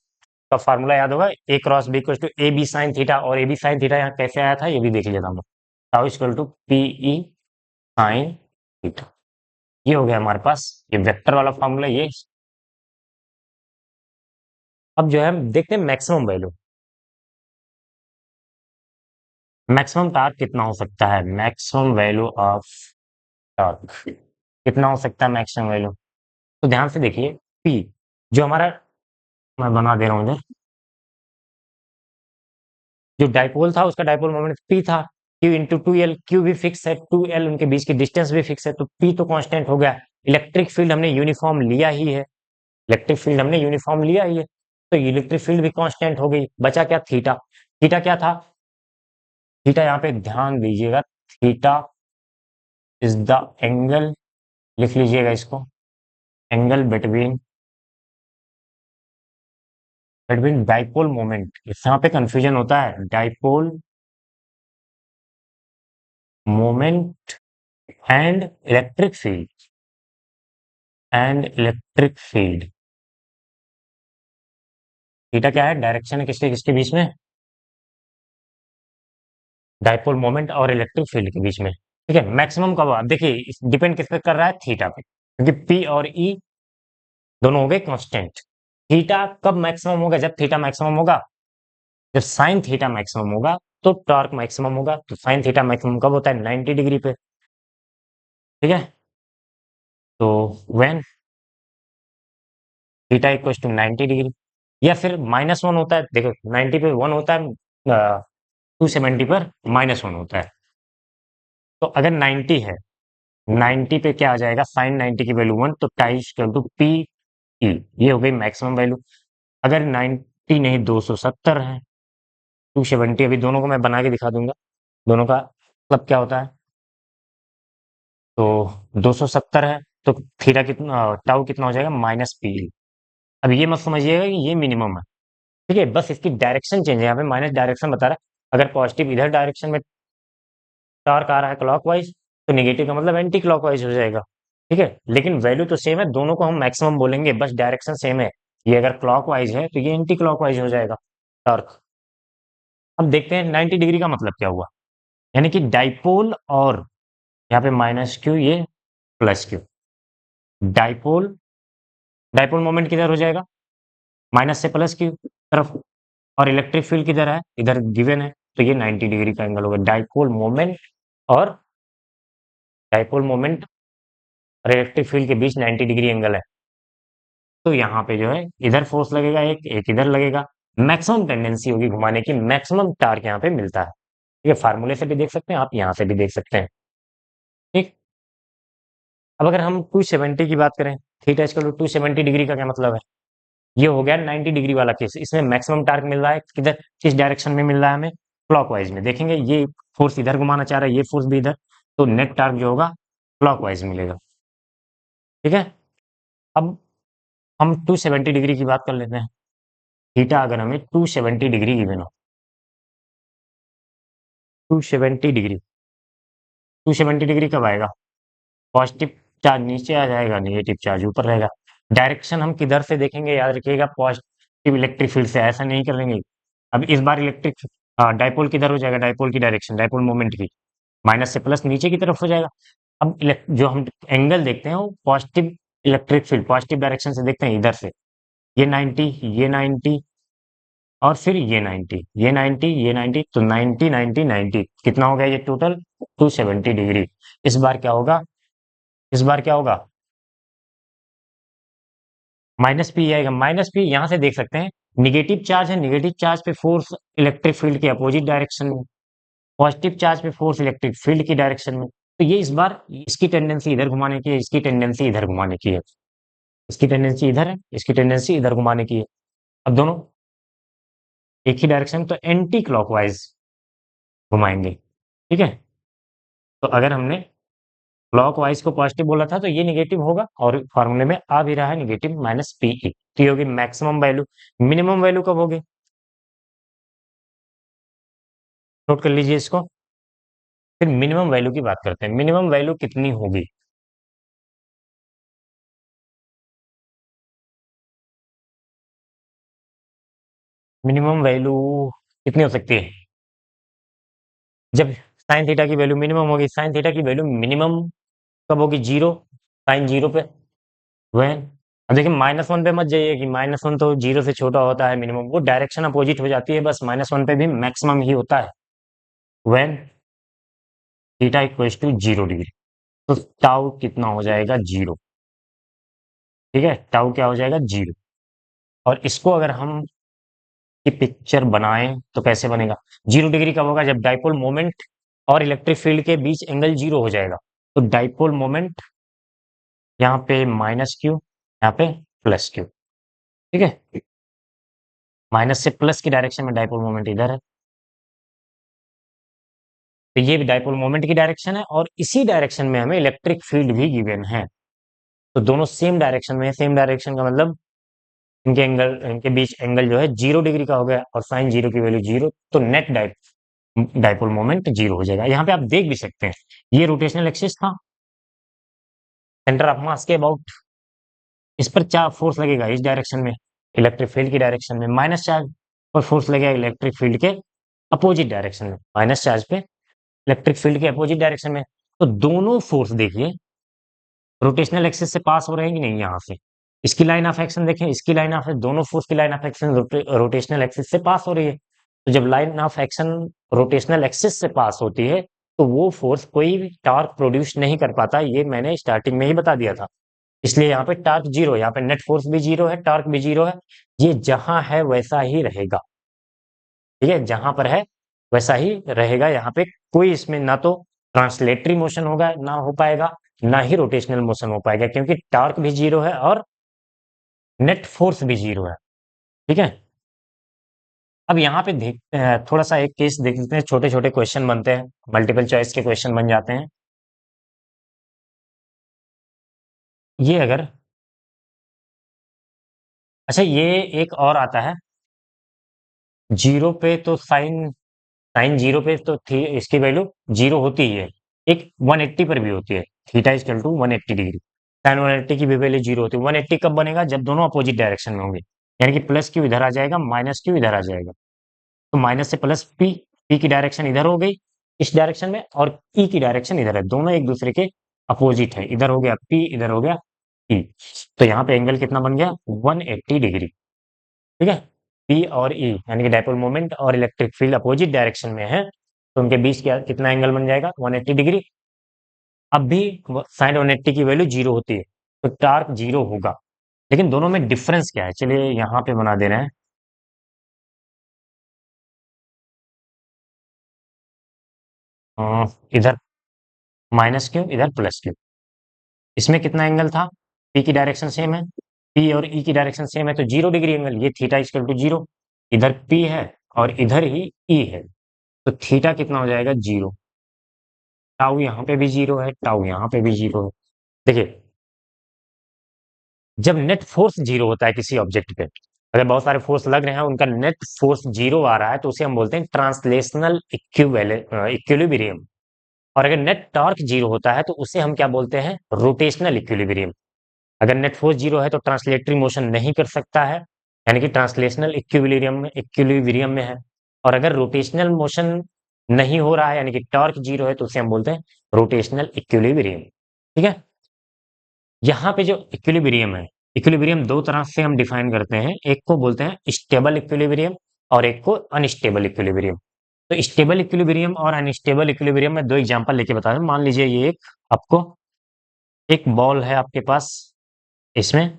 का फार्मूला याद होगा, A cross B equals to A B sine theta, और ए बी साइन थीटा यहाँ कैसे आया था ये भी देख लेता हूँ। Tau equal to P E sine theta, ये हो गया हमारे पास ये वेक्टर वाला फार्मूला ये। अब जो है हम देखते हैं मैक्सिमम वैल्यू, मैक्सिमम टॉर्क कितना हो सकता है, मैक्सिमम वैल्यू ऑफ टॉर्क कितना हो सकता है मैक्सिमम वैल्यू। तो ध्यान से देखिए, पी जो हमारा, मैं बना दे रहा हूँ इधर, जो डाइपोल था उसका डाइपोल मोमेंट पी था, Q into two L, Q भी फिक्स है, टू एल उनके बीच की डिस्टेंस भी फिक्स है, तो पी तो कांस्टेंट हो गया। इलेक्ट्रिक फील्ड हमने यूनिफॉर्म लिया ही है, इलेक्ट्रिक फील्ड हमने यूनिफॉर्म लिया ही है, तो इलेक्ट्रिक फील्ड भी कांस्टेंट हो गई, बचा क्या, थीटा। थीटा क्या था, थीटा यहाँ पे ध्यान दीजिएगा, थीटा इज द एंगल, लिख लीजिएगा इसको, angle between, between dipole moment, यहाँ पे कंफ्यूजन होता है, dipole moment and electric field, and electric field. Theta क्या है, डायरेक्शन है किसके किसके बीच में, डाइपोल मोमेंट और इलेक्ट्रिक फील्ड के बीच में, ठीक है? मैक्सिमम कब, आप देखिए डिपेंड किस पे कर रहा है, थीटा पे, क्योंकि पी और ई दोनों हो गए कांस्टेंट। थीटा कब मैक्सिमम होगा, जब थीटा मैक्सिमम होगा, जब साइन थीटा मैक्सिमम होगा तो टॉर्क मैक्सिमम होगा, तो साइन थीटा मैक्सिमम कब होता है, 90 डिग्री पे, ठीक है? तो when theta equals to 90 degree, या फिर -1 होता है, देखो 90 पे 1 होता है, 270 पर -1 होता है, तो अगर 90 है, 90 पे क्या आ जाएगा, साइन 90 की वैल्यू 1, तो tau equal to P E, ये हो गई मैक्सिमम वैल्यू। अगर 90 नहीं 270 है, 270, अभी दोनों को मैं बना के दिखा दूंगा, दोनों का मतलब क्या होता है, तो 270 है, तो थीटा कितना, टाउ कितना हो जाएगा, -पी। अब ये मत समझिएगा कि ये मिनिमम है, ठीक है? बस इसकी डायरेक्शन चेंज है, यहाँ पे माइनस डायरेक्शन बता रहा है, अगर पॉजिटिव इधर डायरेक्शन में टॉर्क आ रहा है क्लॉकवाइज, तो नेगेटिव का मतलब एंटी क्लॉकवाइज हो जाएगा, ठीक है? लेकिन वैल्यू तो सेम है, दोनों को हम मैक्सिमम बोलेंगे, बस डायरेक्शन सेम है, ये अगर क्लॉकवाइज है तो ये एंटी क्लॉकवाइज हो जाएगा टॉर्क। अब देखते हैं 90 डिग्री का मतलब क्या हुआ, यानी कि डाइपोल और यहाँ पे -q, ये +q, डाइपोल, डाइपोल मोमेंट किधर हो जाएगा, माइनस से प्लस की तरफ, और इलेक्ट्रिक फील्ड किधर है, इधर गिवन है, तो ये 90 डिग्री का एंगल होगा, डाइपोल मोमेंट और डाइपोल मोमेंट और इलेक्ट्रिक फील्ड के बीच 90 डिग्री एंगल है, तो यहाँ पे जो है इधर फोर्स लगेगा, एक एक इधर लगेगा, मैक्सिमम टेंडेंसी होगी घुमाने की, मैक्सिमम टार्क यहाँ पे मिलता है। ये फार्मूले से भी देख सकते हैं आप, यहाँ से भी देख सकते हैं। ठीक। अब अगर हम 270 की बात करें, थीटा इक्वल टू 270 डिग्री का क्या मतलब है? ये हो गया 90 डिग्री वाला केस, इसमें मैक्सिमम टार्क मिल रहा है किधर, किस डायरेक्शन में मिल रहा है हमें, क्लॉकवाइज में। देखेंगे ये फोर्स इधर घुमाना चाह रहा है, ये फोर्स भी इधर, तो नेट टार्क जो होगा क्लॉकवाइज मिलेगा। ठीक है। अब हम 270 डिग्री की बात कर लेते हैं। थीटा अगर हमें 270 डिग्री गिवन हो, 270 डिग्री, 270 डिग्री कब आएगा? पॉजिटिव चार्ज नीचे आ जाएगा, नेगेटिव चार्ज ऊपर रहेगा। डायरेक्शन हम किधर से देखेंगे, याद रखिएगा, पॉजिटिव इलेक्ट्रिक फील्ड से, ऐसा नहीं करेंगे। अब इस बार इलेक्ट्रिक डाइपोल किधर हो जाएगा, डाइपोल की डायरेक्शन, डाइपोल मोमेंट की माइनस से प्लस नीचे की तरफ हो जाएगा। अब जो हम एंगल देखते हैं वो positive electric field positive direction से देखते हैं, इधर से, ये 90, ये 90, और फिर ये 90, ये 90, ये 90, तो 90 90 90 कितना हो गया ये टोटल? 270 डिग्री। इस बार क्या होगा, इस बार क्या होगा? माइनस पी आएगा, माइनस पी यहां से देख सकते हैं, निगेटिव चार्ज है, निगेटिव चार्ज पे फोर्स इलेक्ट्रिक फील्ड के अपोजिट डायरेक्शन में, पॉजिटिव चार्ज पे फोर्स इलेक्ट्रिक फील्ड की डायरेक्शन में। तो ये इस बार इसकी टेंडेंसी इधर घुमाने की है, इसकी टेंडेंसी इधर घुमाने की है, इसकी टेंडेंसी इधर है, इसकी टेंडेंसी इधर घुमाने की है। अब दोनों एक ही डायरेक्शन, तो एंटी क्लॉकवाइज घुमाएंगे। ठीक है। तो अगर हमने क्लॉकवाइज को पॉजिटिव बोला था, तो ये निगेटिव होगा, और फॉर्मूले में आ भी रहा है निगेटिव माइनस पीई, तो ये होगी मैक्सिमम वैल्यू। मिनिमम वैल्यू कब होगी, नोट कर लीजिए इसको। फिर मिनिमम वैल्यू की बात करते हैं, मिनिमम वैल्यू कितनी होगी? मिनिमम वैल्यू कितनी हो सकती है? जब साइन थीटा की वैल्यू मिनिमम होगी, साइन थीटा की वैल्यू मिनिमम कब होगी? जीरो, साइन जीरो पे, वह। अब देखिए -1 पे मत जाइए कि -1 तो जीरो से छोटा होता है मिनिमम, वो डायरेक्शन अपोजिट हो जाती है, बस -1 पे भी मैक्सिमम ही होता है, when theta equals to 0 degree. तो टाउ कितना हो जाएगा? जीरो। ठीक है, टाउ क्या हो जाएगा? जीरो। और इसको अगर हम की पिक्चर बनाएं तो कैसे बनेगा? 0 डिग्री कब होगा? जब डाइपोल मोमेंट और इलेक्ट्रिक फील्ड के बीच एंगल जीरो हो जाएगा। तो डाइपोल मोमेंट यहाँ पे -Q, यहाँ पे +Q। ठीक है, माइनस से प्लस की डायरेक्शन में डाइपोल मोमेंट इधर है, तो ये भी डाइपोल मोमेंट की डायरेक्शन है, और इसी डायरेक्शन में हमें इलेक्ट्रिक फील्ड भी गिवन है। तो दोनों सेम डायरेक्शन में है, सेम डायरेक्शन का मतलब इनके एंगल, इनके बीच एंगल जो है 0 डिग्री का हो गया, और साइन जीरो की वैल्यू जीरो, तो नेट डाइपोल मोमेंट जीरो हो जाएगा। यहाँ पे आप देख भी सकते हैं, ये रोटेशनल एक्सिस था, सेंटर ऑफ मास के अबाउट, इस पर चार फोर्स लगेगा इस डायरेक्शन में, इलेक्ट्रिक फील्ड की डायरेक्शन में, माइनस चार्ज पर फोर्स लगेगा इलेक्ट्रिक फील्ड के अपोजिट डायरेक्शन में, माइनस चार्ज पे इलेक्ट्रिक फील्ड के अपोजिट डायरेक्शन में। तो दोनों फोर्स देखिए रोटेशनल एक्सिस से पास हो रहे हैं कि नहीं, यहाँ से इसकी लाइन ऑफ एक्शन देखें, इसकी लाइन ऑफ, दोनों फोर्स की line of action rotational axis से पास हो रही है। तो जब line of action rotational axis से पास होती है, तो वो फोर्स कोई भी टॉर्क प्रोड्यूस नहीं कर पाता, ये मैंने स्टार्टिंग में ही बता दिया था। इसलिए यहाँ पे टॉर्क जीरो, यहाँ पे नेट फोर्स भी जीरो है, टॉर्क भी जीरो है, ये जहां है वैसा ही रहेगा। ठीक है, जहां पर है वैसा ही रहेगा, यहाँ पे कोई इसमें ना तो ट्रांसलेटरी मोशन होगा, ना हो पाएगा, ना ही रोटेशनल मोशन हो पाएगा, क्योंकि टॉर्क भी जीरो है और नेट फोर्स भी जीरो है। ठीक है। अब यहाँ पे देखते हैं, थोड़ा सा एक केस देख लेते हैं, छोटे छोटे क्वेश्चन बनते हैं, मल्टीपल चॉइस के क्वेश्चन बन जाते हैं। ये अगर, अच्छा ये एक और आता है, जीरो पे तो साइन, साइन जीरो पे तो थी इसकी वैल्यू जीरो होती ही है, एक 180 पर भी होती है, theta equal to 180 degree, sine 180 की भी वैल्यू जीरो होती है। 180 कब बनेगा? जब दोनों अपोजिट डायरेक्शन में होंगे, यानी कि प्लस क्यू इधर आ जाएगा, माइनस क्यू इधर आ जाएगा, तो माइनस से प्लस पी, पी की डायरेक्शन इधर हो गई इस डायरेक्शन में, और ई की डायरेक्शन इधर है, दोनों एक दूसरे के अपोजिट है, इधर हो गया पी, इधर हो गया ई। तो यहाँ पे एंगल कितना बन गया? 180 डिग्री। ठीक है, पी और ई यानी कि डाइपोल मोमेंट और इलेक्ट्रिक फील्ड अपोजिट डायरेक्शन में है, तो उनके बीच क्या कितना एंगल बन जाएगा? 180 डिग्री। अब भी साइन 180 की वैल्यू जीरो होती है, तो टार्क जीरो होगा। लेकिन दोनों में डिफरेंस क्या है, चलिए यहाँ पे बना दे रहे हैं। इधर माइनस क्यू, इधर प्लस क्यू। इसमें कितना एंगल था, पी की डायरेक्शन सेम है, पी और ई की डायरेक्शन सेम है, तो 0 डिग्री एंगल, ये थीटा इक्वल टू जीरो। इधर पी है और इधर ही ई है, तो थीटा कितना हो जाएगा, जीरो। टाउ यहाँ पे भी जीरो है, टाउ यहाँ पे भी जीरो है। देखिए, जब नेट फोर्स जीरो होता है किसी ऑब्जेक्ट पे, अगर बहुत सारे फोर्स लग रहे हैं, उनका नेट फोर्स जीरो आ रहा है, तो उसे हम बोलते हैं ट्रांसलेशनल इक्विलिब्रियम। और अगर नेट टॉर्क जीरो होता है, तो उसे हम क्या बोलते हैं, रोटेशनल इक्विलिब्रियम। अगर नेट फोर्स जीरो है तो ट्रांसलेटरी मोशन नहीं कर सकता है, यानी कि ट्रांसलेशनल इक्विलिब्रियम में है। और अगर रोटेशनल मोशन नहीं हो रहा है, यानी कि टॉर्क जीरो है, तो उसे हम बोलते हैं रोटेशनल इक्विलिब्रियम। ठीक है। यहाँ पे जो इक्विलिब्रियम है, इक्विलिब्रियम दो तरह से हम डिफाइन करते हैं, एक को बोलते हैं स्टेबल इक्विलिब्रियम और एक को अनस्टेबल इक्विलिब्रियम। तो स्टेबल इक्विलिब्रियम और अनस्टेबल इक्विलिब्रियम में दो एग्जांपल लेके बता रहा हूं। मान लीजिए ये एक आपको एक बॉल है आपके पास, इसमें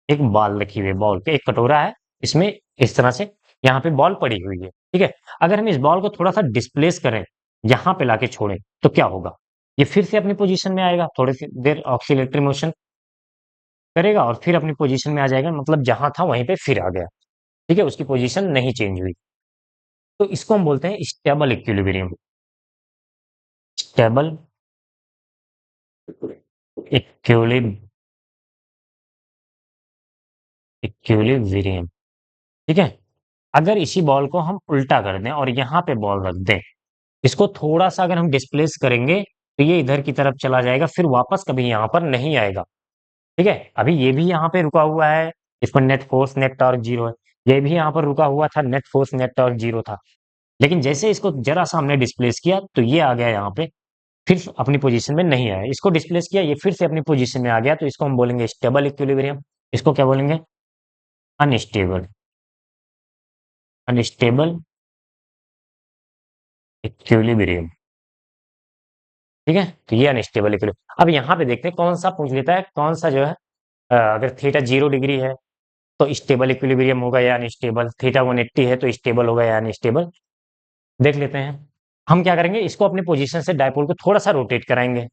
एक बॉल रखी हुई है, बॉल के एक कटोरा है, इसमें इस तरह से यहाँ पे बॉल पड़ी हुई है। ठीक है। अगर हम इस बॉल को थोड़ा सा डिस्प्लेस करें, यहाँ पे लाके छोड़ें, तो क्या होगा, ये फिर से अपनी पोजीशन में आएगा, थोड़ी सी देर ऑक्सीलेटरी मोशन करेगा और फिर अपनी पोजीशन में आ जाएगा, मतलब जहां था वहीं पे फिर आ गया। ठीक है, उसकी पोजीशन नहीं चेंज हुई। तो इसको हम बोलते हैं स्टेबल इक्विलिब्रियम। Stable equilibrium. ठीक है। अगर इसी बॉल को हम उल्टा कर दें और यहाँ पे बॉल रख दें, इसको थोड़ा सा अगर हम डिस्प्लेस करेंगे, तो ये इधर की तरफ चला जाएगा, फिर वापस कभी यहाँ पर नहीं आएगा। ठीक है। अभी ये भी यहाँ पे रुका हुआ है, इस पर net force net torque zero है। ये भी यहाँ पर रुका हुआ था, net force net torque zero था। लेकिन जैसे इसको जरा सा हमने डिस्प्लेस किया, तो ये आ गया यहाँ पे, फिर अपनी पोजीशन में नहीं आया। इसको डिस्प्लेस किया, ये फिर से अपनी पोजीशन में आ गया, तो इसको हम बोलेंगे स्टेबल इक्विलिब्रियम। इसको क्या बोलेंगे, अनस्टेबल। Unstable equilibrium. ठीक है। तो ये अनस्टेबल इक्विलिब्रियम। अब यहाँ पे देखते हैं कौन सा पूछ लेता है, कौन सा जो है, अगर थीटा 0 डिग्री है तो स्टेबल इक्विलिब्रियम होगा या अनस्टेबल, थीटा 180 है तो स्टेबल होगा या अनस्टेबल। देख लेते हैं। हम क्या करेंगे, इसको अपने पोजीशन से डायपोल को थोड़ा सा रोटेट कराएंगे।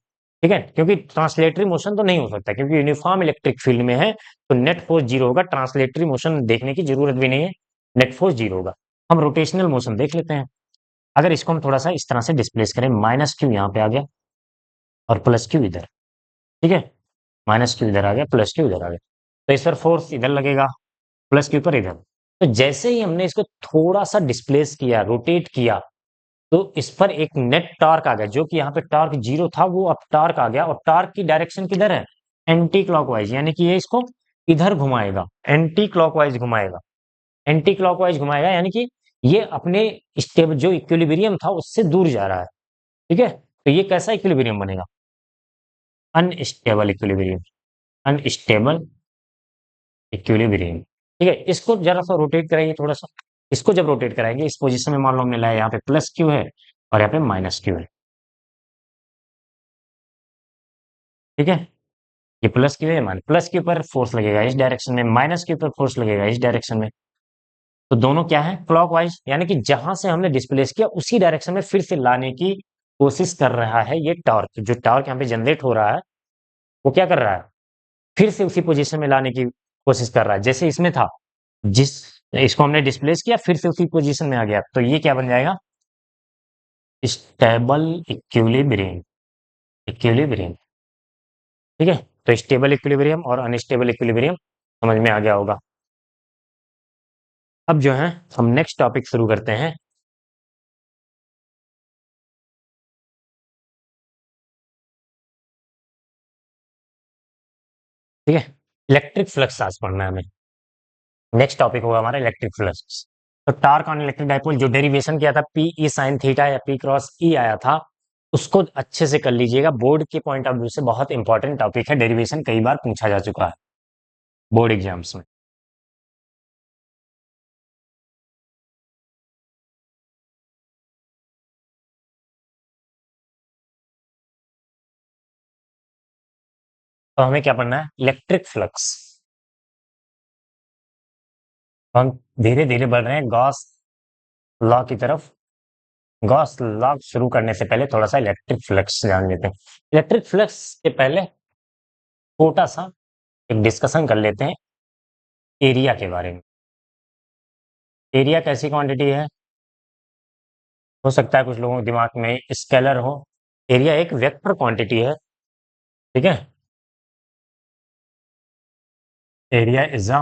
ठीक है, क्योंकि ट्रांसलेटरी मोशन तो नहीं हो सकता, क्योंकि यूनिफॉर्म इलेक्ट्रिक फील्ड में है, तो नेट फोर्स जीरो होगा, ट्रांसलेटरी मोशन देखने की जरूरत भी नहीं है, नेट फोर्स जीरो होगा। हम रोटेशनल मोशन देख लेते हैं। अगर इसको हम थोड़ा सा इस तरह से डिस्प्लेस करें, माइनस क्यू यहाँ पे आ गया और प्लस क्यू इधर। ठीक है। माइनस क्यू इधर आ गया, प्लस क्यू इधर आ गया, तो इस पर फोर्स इधर लगेगा, प्लस क्यू पर इधर। तो जैसे ही हमने इसको थोड़ा सा डिस्प्लेस किया, रोटेट किया, तो इस पर एक नेट टॉर्क आ गया, जो कि यहाँ पे टॉर्क जीरो था, वो अब टॉर्क आ गया, और टॉर्क की डायरेक्शन किधर है, एंटी क्लॉकवाइज, यानी कि ये इसको इधर घुमाएगा, एंटी क्लॉकवाइज घुमाएगा। एंटी क्लॉकवाइज घुमाएगा, यानी कि ये अपने स्टेबल जो इक्विलिब्रियम था उससे दूर जा रहा है। ठीक है। तो ये कैसा इक्विलिब्रियम बनेगा, अनस्टेबल इक्विलिब्रियम। Unstable equilibrium. ठीक है। इसको जरा सा रोटेट कराइए थोड़ा सा। इसको जब रोटेट कराएंगे, इस पोजीशन में मान लो हमने लाया, यहाँ पे प्लस क्यू है और यहाँ पे माइनस क्यू है। ठीक है। ये प्लस क्यू है, मान प्लस क्यू पर फोर्स लगेगा इस डायरेक्शन में, माइनस क्यू पर फोर्स लगेगा इस डायरेक्शन में। तो दोनों क्या है, क्लॉकवाइज, यानी कि जहां से हमने डिस्प्लेस किया उसी डायरेक्शन में फिर से लाने की कोशिश कर रहा है ये टॉर्क। जो टॉर्क यहाँ पे जनरेट हो रहा है, वो क्या कर रहा है, फिर से उसी पोजीशन में लाने की कोशिश कर रहा है, जैसे इसमें था। जिस इसको हमने डिस्प्लेस किया, फिर से उसी पोजीशन में आ गया, तो ये क्या बन जाएगा, स्टेबल इक्विलिब्रियम। इक्विलिब्रियम। ठीक है। तो स्टेबल इक्विलिब्रियम और अनस्टेबल इक्विलिब्रियम समझ में आ गया होगा। अब जो है हम नेक्स्ट टॉपिक शुरू करते हैं। ठीक है। इलेक्ट्रिक फ्लक्स आज पढ़ना है हमें। नेक्स्ट टॉपिक होगा हमारा इलेक्ट्रिक फ्लक्स। तो टार्क ऑन इलेक्ट्रिक डाइपोल जो डेरिवेशन किया था, पी ई साइन थीटा या पी क्रॉस ई आया था, उसको अच्छे से कर लीजिएगा। बोर्ड के पॉइंट ऑफ व्यू से बहुत इंपॉर्टेंट टॉपिक है, डेरिवेशन कई बार पूछा जा चुका है बोर्ड एग्जाम्स में। तो हमें क्या पढ़ना है? Electric flux. हम धीरे धीरे बढ़ रहे हैं गॉस लॉ की तरफ। गॉस लॉ शुरू करने से पहले थोड़ा सा इलेक्ट्रिक फ्लक्स जान लेते हैं। इलेक्ट्रिक फ्लक्स के पहले छोटा सा एक डिस्कशन कर लेते हैं एरिया के बारे में। एरिया कैसी क्वांटिटी है? हो सकता है कुछ लोगों के दिमाग में स्केलर हो। एरिया एक वेक्टर क्वांटिटी है, ठीक है। Area is a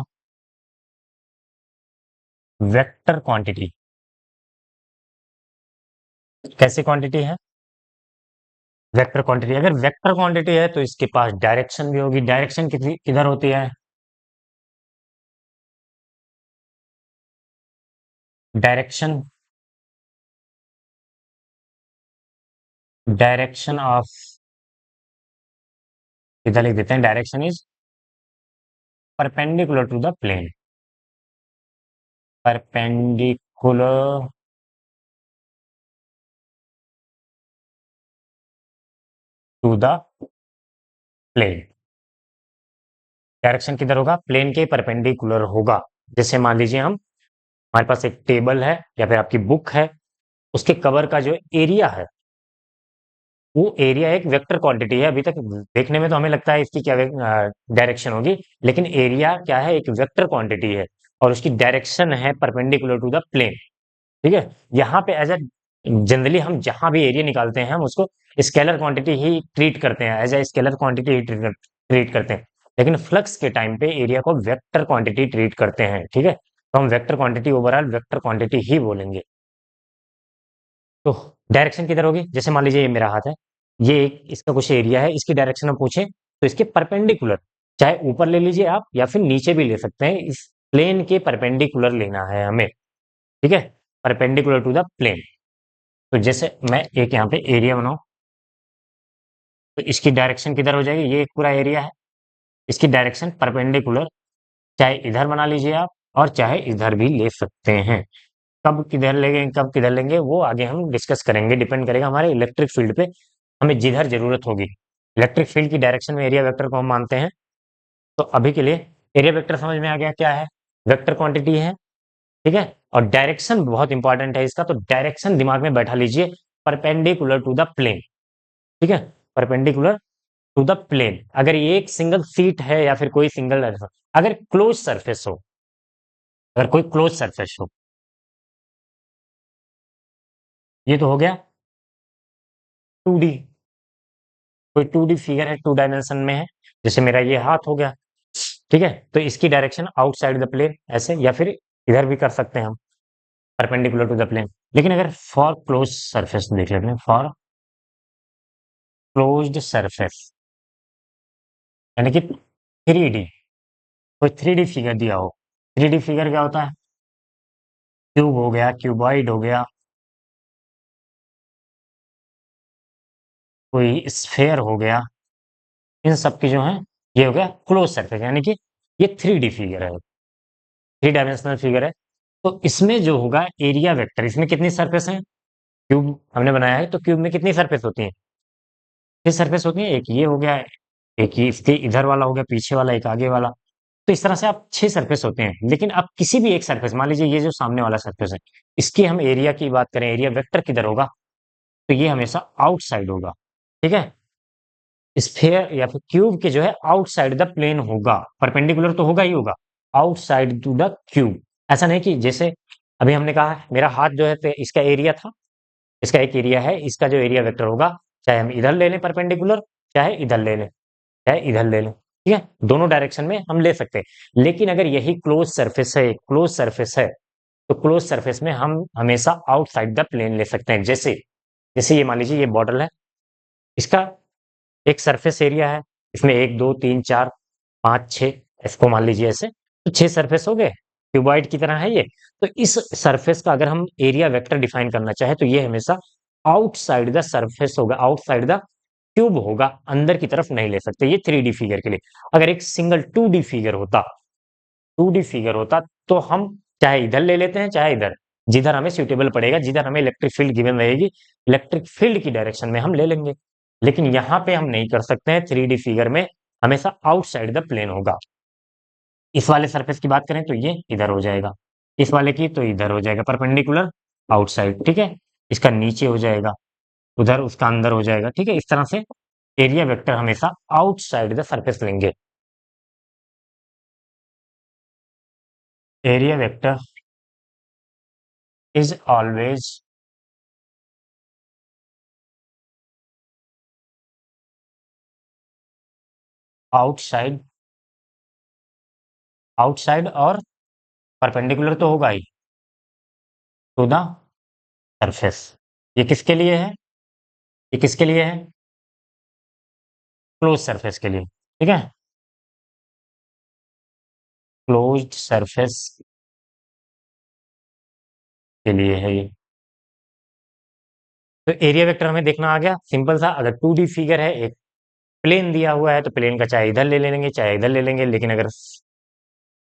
vector quantity. कैसी क्वांटिटी है? Vector quantity. अगर वेक्टर क्वांटिटी है तो इसके पास डायरेक्शन भी होगी। डायरेक्शन किधर होती है? डायरेक्शन, डायरेक्शन ऑफ, इधर लिख देते हैं, direction is perpendicular to the plane. Perpendicular to the plane. Direction किधर होगा? प्लेन के परपेंडिकुलर होगा। जैसे मान लीजिए हम, हमारे पास एक टेबल है या फिर आपकी बुक है, उसके कवर का जो एरिया है, वो एरिया एक वेक्टर क्वांटिटी है। अभी तक देखने में तो हमें लगता है इसकी क्या डायरेक्शन होगी, लेकिन एरिया क्या है? एक वेक्टर क्वांटिटी है और उसकी डायरेक्शन है परपेंडिकुलर टू द प्लेन, ठीक है। यहाँ पे एज ए जनरली हम जहां भी एरिया निकालते हैं हम उसको स्केलर क्वांटिटी ही ट्रीट करते हैं, एज ए स्केलर क्वांटिटी ही ट्रीट करते हैं। लेकिन फ्लक्स के टाइम पे एरिया को वेक्टर क्वांटिटी ट्रीट करते हैं, ठीक है। तो हम vector quantity overall vector quantity ही बोलेंगे। तो डायरेक्शन किधर होगी? जैसे मान लीजिए ये मेरा हाथ है, ये एक इसका कुछ एरिया है, इसकी डायरेक्शन हम पूछे तो इसके परपेंडिकुलर, चाहे ऊपर ले लीजिए आप या फिर नीचे भी ले सकते हैं, इस प्लेन के परपेंडिकुलर लेना है हमें, ठीक है। Perpendicular to the plane. तो जैसे मैं एक यहाँ पे एरिया बनाऊं, तो इसकी डायरेक्शन किधर हो जाएगी? ये एक पूरा एरिया है, इसकी डायरेक्शन परपेंडिकुलर, चाहे इधर बना लीजिए आप और चाहे इधर भी ले सकते हैं। कब किधर लेंगे, कब किधर लेंगे, वो आगे हम डिस्कस करेंगे, डिपेंड करेगा हमारे इलेक्ट्रिक फील्ड पे, हमें जिधर जरूरत होगी। इलेक्ट्रिक फील्ड की डायरेक्शन में एरिया वेक्टर को हम मानते हैं। तो अभी के लिए एरिया वेक्टर समझ में आ गया क्या है? वेक्टर क्वांटिटी है, ठीक है। और डायरेक्शन बहुत इंपॉर्टेंट है इसका, तो डायरेक्शन दिमाग में बैठा लीजिए, परपेंडिकुलर टू द प्लेन, ठीक है। Perpendicular to the plane. अगर ये एक सिंगल सीट है या फिर कोई सिंगल, अगर क्लोज सरफेस हो, अगर कोई क्लोज सरफेस हो, ये तो हो गया 2D। कोई 2D फिगर है, 2 डायमेंशन में है, जैसे मेरा ये हाथ हो गया, ठीक है। तो इसकी डायरेक्शन आउटसाइड द प्लेन ऐसे, या फिर इधर भी कर सकते हैं हम, परपेंडिकुलर टू द प्लेन। लेकिन अगर फॉर क्लोज सरफेस देख लेते हैं, फॉर क्लोज्ड सरफेस, यानी कि 3D, कोई 3D फिगर दिया हो। 3D फिगर क्या होता है? क्यूब हो गया, क्यूबॉइड हो गया, कोई स्फेयर हो गया, इन सब की जो है, ये हो गया क्लोज सरफेस, यानी कि ये 3D फिगर है, 3 डायमेंशनल फिगर है। तो इसमें जो होगा एरिया वेक्टर, इसमें कितनी सरफेस है? क्यूब हमने बनाया है, तो क्यूब में कितनी सरफेस होती है? कितनी सरफेस होती है? एक ये हो गया, एक ये इसके इधर वाला हो गया, पीछे वाला, एक आगे वाला। तो इस तरह से आप 6 सरफेस होते हैं। लेकिन आप किसी भी एक सरफेस, मान लीजिए ये जो सामने वाला सरफेस है, इसकी हम एरिया की बात करें, एरिया वेक्टर किधर होगा? तो ये हमेशा आउटसाइड होगा, ठीक है। स्फेयर या फिर क्यूब के जो है आउटसाइड द प्लेन होगा, परपेंडिकुलर तो होगा ही होगा, आउटसाइड टू द क्यूब। ऐसा नहीं कि जैसे अभी हमने कहा मेरा हाथ जो है तो इसका एरिया था, इसका एक एरिया है, इसका जो एरिया वेक्टर होगा, चाहे हम इधर ले लें परपेंडिकुलर, चाहे इधर ले लें, चाहे इधर ले लें, ठीक है। दोनों डायरेक्शन में हम ले सकते हैं। लेकिन अगर यही क्लोज सरफेस है, क्लोज सरफेस है, तो क्लोज सरफेस में हम हमेशा आउटसाइड द प्लेन ले सकते हैं। जैसे जैसे ये मान लीजिए ये बॉटल है, इसका एक सरफेस एरिया है, इसमें 1 2 3 4 5 6, इसको मान लीजिए ऐसे, तो 6 सरफेस हो गए, क्यूबॉइड की तरह है ये। तो इस सरफेस का अगर हम एरिया वेक्टर डिफाइन करना चाहे तो ये हमेशा आउटसाइड द सरफेस होगा, आउटसाइड द क्यूब होगा, अंदर की तरफ नहीं ले सकते, ये 3D फिगर के लिए। अगर एक सिंगल 2D फिगर होता, 2D फिगर होता, तो हम चाहे इधर ले लेते हैं चाहे इधर, जिधर हमें सुटेबल पड़ेगा, जिधर हमें इलेक्ट्रिक फील्ड गिवन रहेगी, इलेक्ट्रिक फील्ड की डायरेक्शन में हम ले लेंगे। लेकिन यहाँ पे हम नहीं कर सकते हैं 3D फिगर में, हमेशा आउटसाइड द प्लेन होगा। इस वाले सरफेस की बात करें तो ये इधर हो जाएगा, इस वाले की तो इधर हो जाएगा, परपेंडिकुलर आउटसाइड, ठीक है। इसका नीचे हो जाएगा, उधर उसका अंदर हो जाएगा, ठीक है। इस तरह से एरिया वेक्टर हमेशा आउटसाइड द सरफेस लेंगे। Area vector is always outside, outside और परपेंडिकुलर तो होगा ही टू द सरफेस। ये किसके लिए है? ये किसके लिए है? क्लोज सरफेस के लिए, ठीक है। क्लोज्ड सरफेस के लिए है ये। तो एरिया वेक्टर हमें देखना आ गया सिंपल सा। अगर 2D फिगर है, एक प्लेन दिया हुआ है, तो प्लेन का चाहे इधर ले लेंगे चाहे इधर ले लेंगे, लेकिन अगर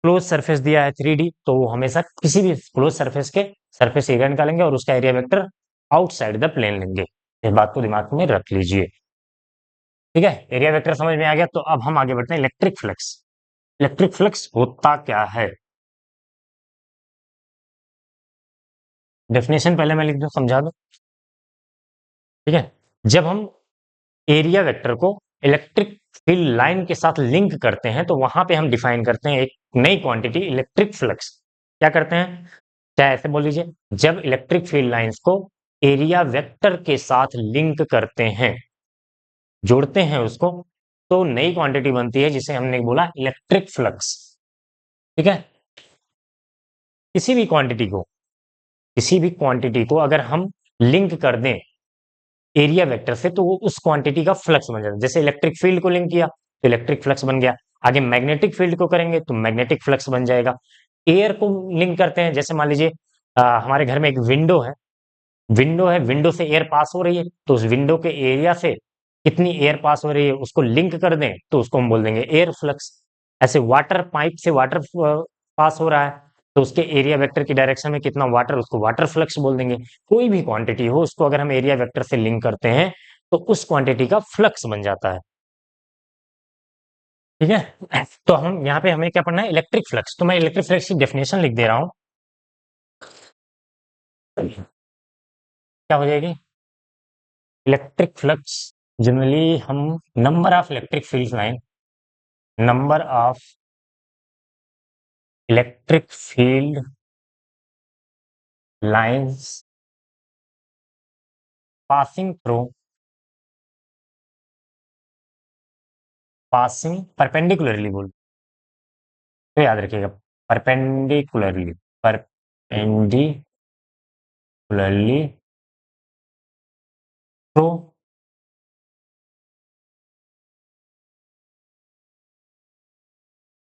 क्लोज सरफेस दिया है 3D, तो वो हमेशा किसी भी क्लोज सरफेस के सरफेस एरिया निकालेंगे और उसका area vector outside the plane लेंगे। इस बात को दिमाग में रख लीजिए, ठीक है। एरिया वेक्टर समझ में आ गया, तो अब हम आगे बढ़ते हैं इलेक्ट्रिक फ्लक्स। इलेक्ट्रिक फ्लक्स होता क्या है? डेफिनेशन पहले मैं लिख दूं, समझा दूं, ठीक है। जब हम एरिया वेक्टर को इलेक्ट्रिक फील्ड लाइन के साथ लिंक करते हैं, तो वहां पे हम डिफाइन करते हैं एक नई क्वांटिटी, इलेक्ट्रिक फ्लक्स। क्या करते हैं? चाहे ऐसे बोल लीजिए, जब इलेक्ट्रिक फील्ड लाइंस को एरिया वेक्टर के साथ लिंक करते हैं, जोड़ते हैं उसको, तो नई क्वांटिटी बनती है जिसे हमने बोला इलेक्ट्रिक फ्लक्स, ठीक है। किसी भी क्वांटिटी को, किसी भी क्वांटिटी को अगर हम लिंक कर दें एरिया वेक्टर से, तो वो उस क्वांटिटी का फ्लक्स बन जाता है। जैसे इलेक्ट्रिक फील्ड को लिंक किया तो इलेक्ट्रिक फ्लक्स बन गया। आगे मैग्नेटिक फील्ड को करेंगे तो मैग्नेटिक फ्लक्स बन जाएगा। एयर को लिंक करते हैं, जैसे मान लीजिए हमारे घर में एक विंडो है, विंडो है, विंडो से एयर पास हो रही है, तो उस विंडो के एरिया से कितनी एयर पास हो रही है उसको लिंक कर दें, तो उसको हम बोल देंगे एयर फ्लक्स। ऐसे वाटर पाइप से वाटर पास हो रहा है, तो उसके एरिया वेक्टर की डायरेक्शन में कितना वाटर, उसको वाटर फ्लक्स बोल देंगे। कोई भी क्वांटिटी हो, उसको अगर हम एरिया वेक्टर से लिंक करते हैं, तो उस क्वांटिटी का फ्लक्स बन जाता है, ठीक है। तो हम यहाँ पे हमें क्या पढ़ना है? Electric flux. तो मैं इलेक्ट्रिक फ्लक्स की डेफिनेशन लिख दे रहा हूं, क्या हो जाएगी? इलेक्ट्रिक फ्लक्स जनरली हम number of electric field line, number of electric field lines passing through, passing perpendicularly बोल, तो याद रखिएगा, perpendicularly, perpendicularly through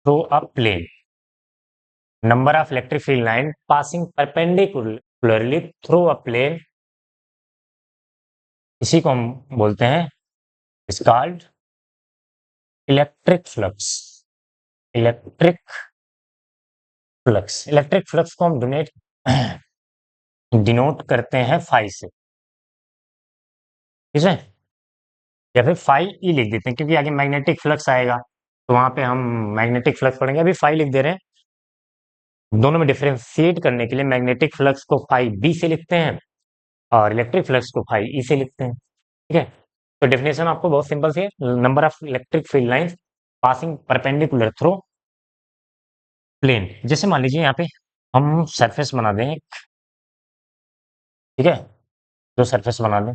through a plane, number of electric field line passing perpendicularly through a plane, इसी को हम बोलते हैं, is called electric flux. Electric flux, electric flux को हम डिनोट करते हैं फाई से, ठीक है, या फिर फाई ई लिख देते हैं, क्योंकि आगे मैग्नेटिक फ्लक्स आएगा तो वहां पे हम मैग्नेटिक फ्लक्स पढ़ेंगे। अभी फाई लिख दे रहे हैं, दोनों में डिफरेंशिएट करने के लिए मैग्नेटिक फ्लक्स को फाई बी से लिखते हैं और इलेक्ट्रिक फ्लक्स को फाई ई से लिखते हैं, ठीक है। तो डेफिनेशन आपको बहुत सिंपल सी है, number of electric field lines passing perpendicular through plane. जैसे मान लीजिए यहाँ पे हम सरफेस बना दें, ठीक है, जो सरफेस बना दें,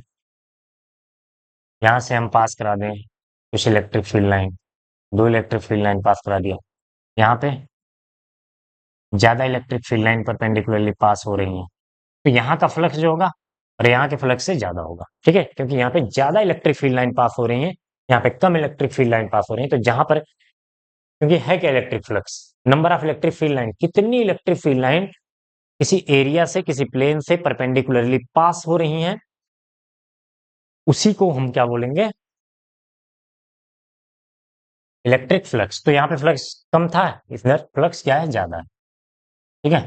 यहाँ से हम पास करा दें कुछ इलेक्ट्रिक फील्ड लाइन, दो इलेक्ट्रिक फील्ड लाइन पास करा दिया, यहाँ पे ज्यादा इलेक्ट्रिक फील्ड लाइन परपेंडिकुलरली पास हो रही है, तो यहाँ का फ्लक्स जो होगा और यहाँ के फ्लक्स से ज्यादा होगा, ठीक है, क्योंकि यहाँ पे ज्यादा इलेक्ट्रिक फील्ड लाइन पास हो रही है, यहाँ पे कम इलेक्ट्रिक फील्ड लाइन पास हो रही है। तो जहां पर, क्योंकि है क्या electric flux, number of electric field line, कितनी इलेक्ट्रिक फील्ड लाइन किसी एरिया से किसी प्लेन से परपेंडिकुलरली पास हो रही हैं, उसी को हम क्या बोलेंगे? Electric flux. तो यहाँ पे फ्लक्स कम था, इधर फ्लक्स क्या है? ज्यादा है, ठीक है।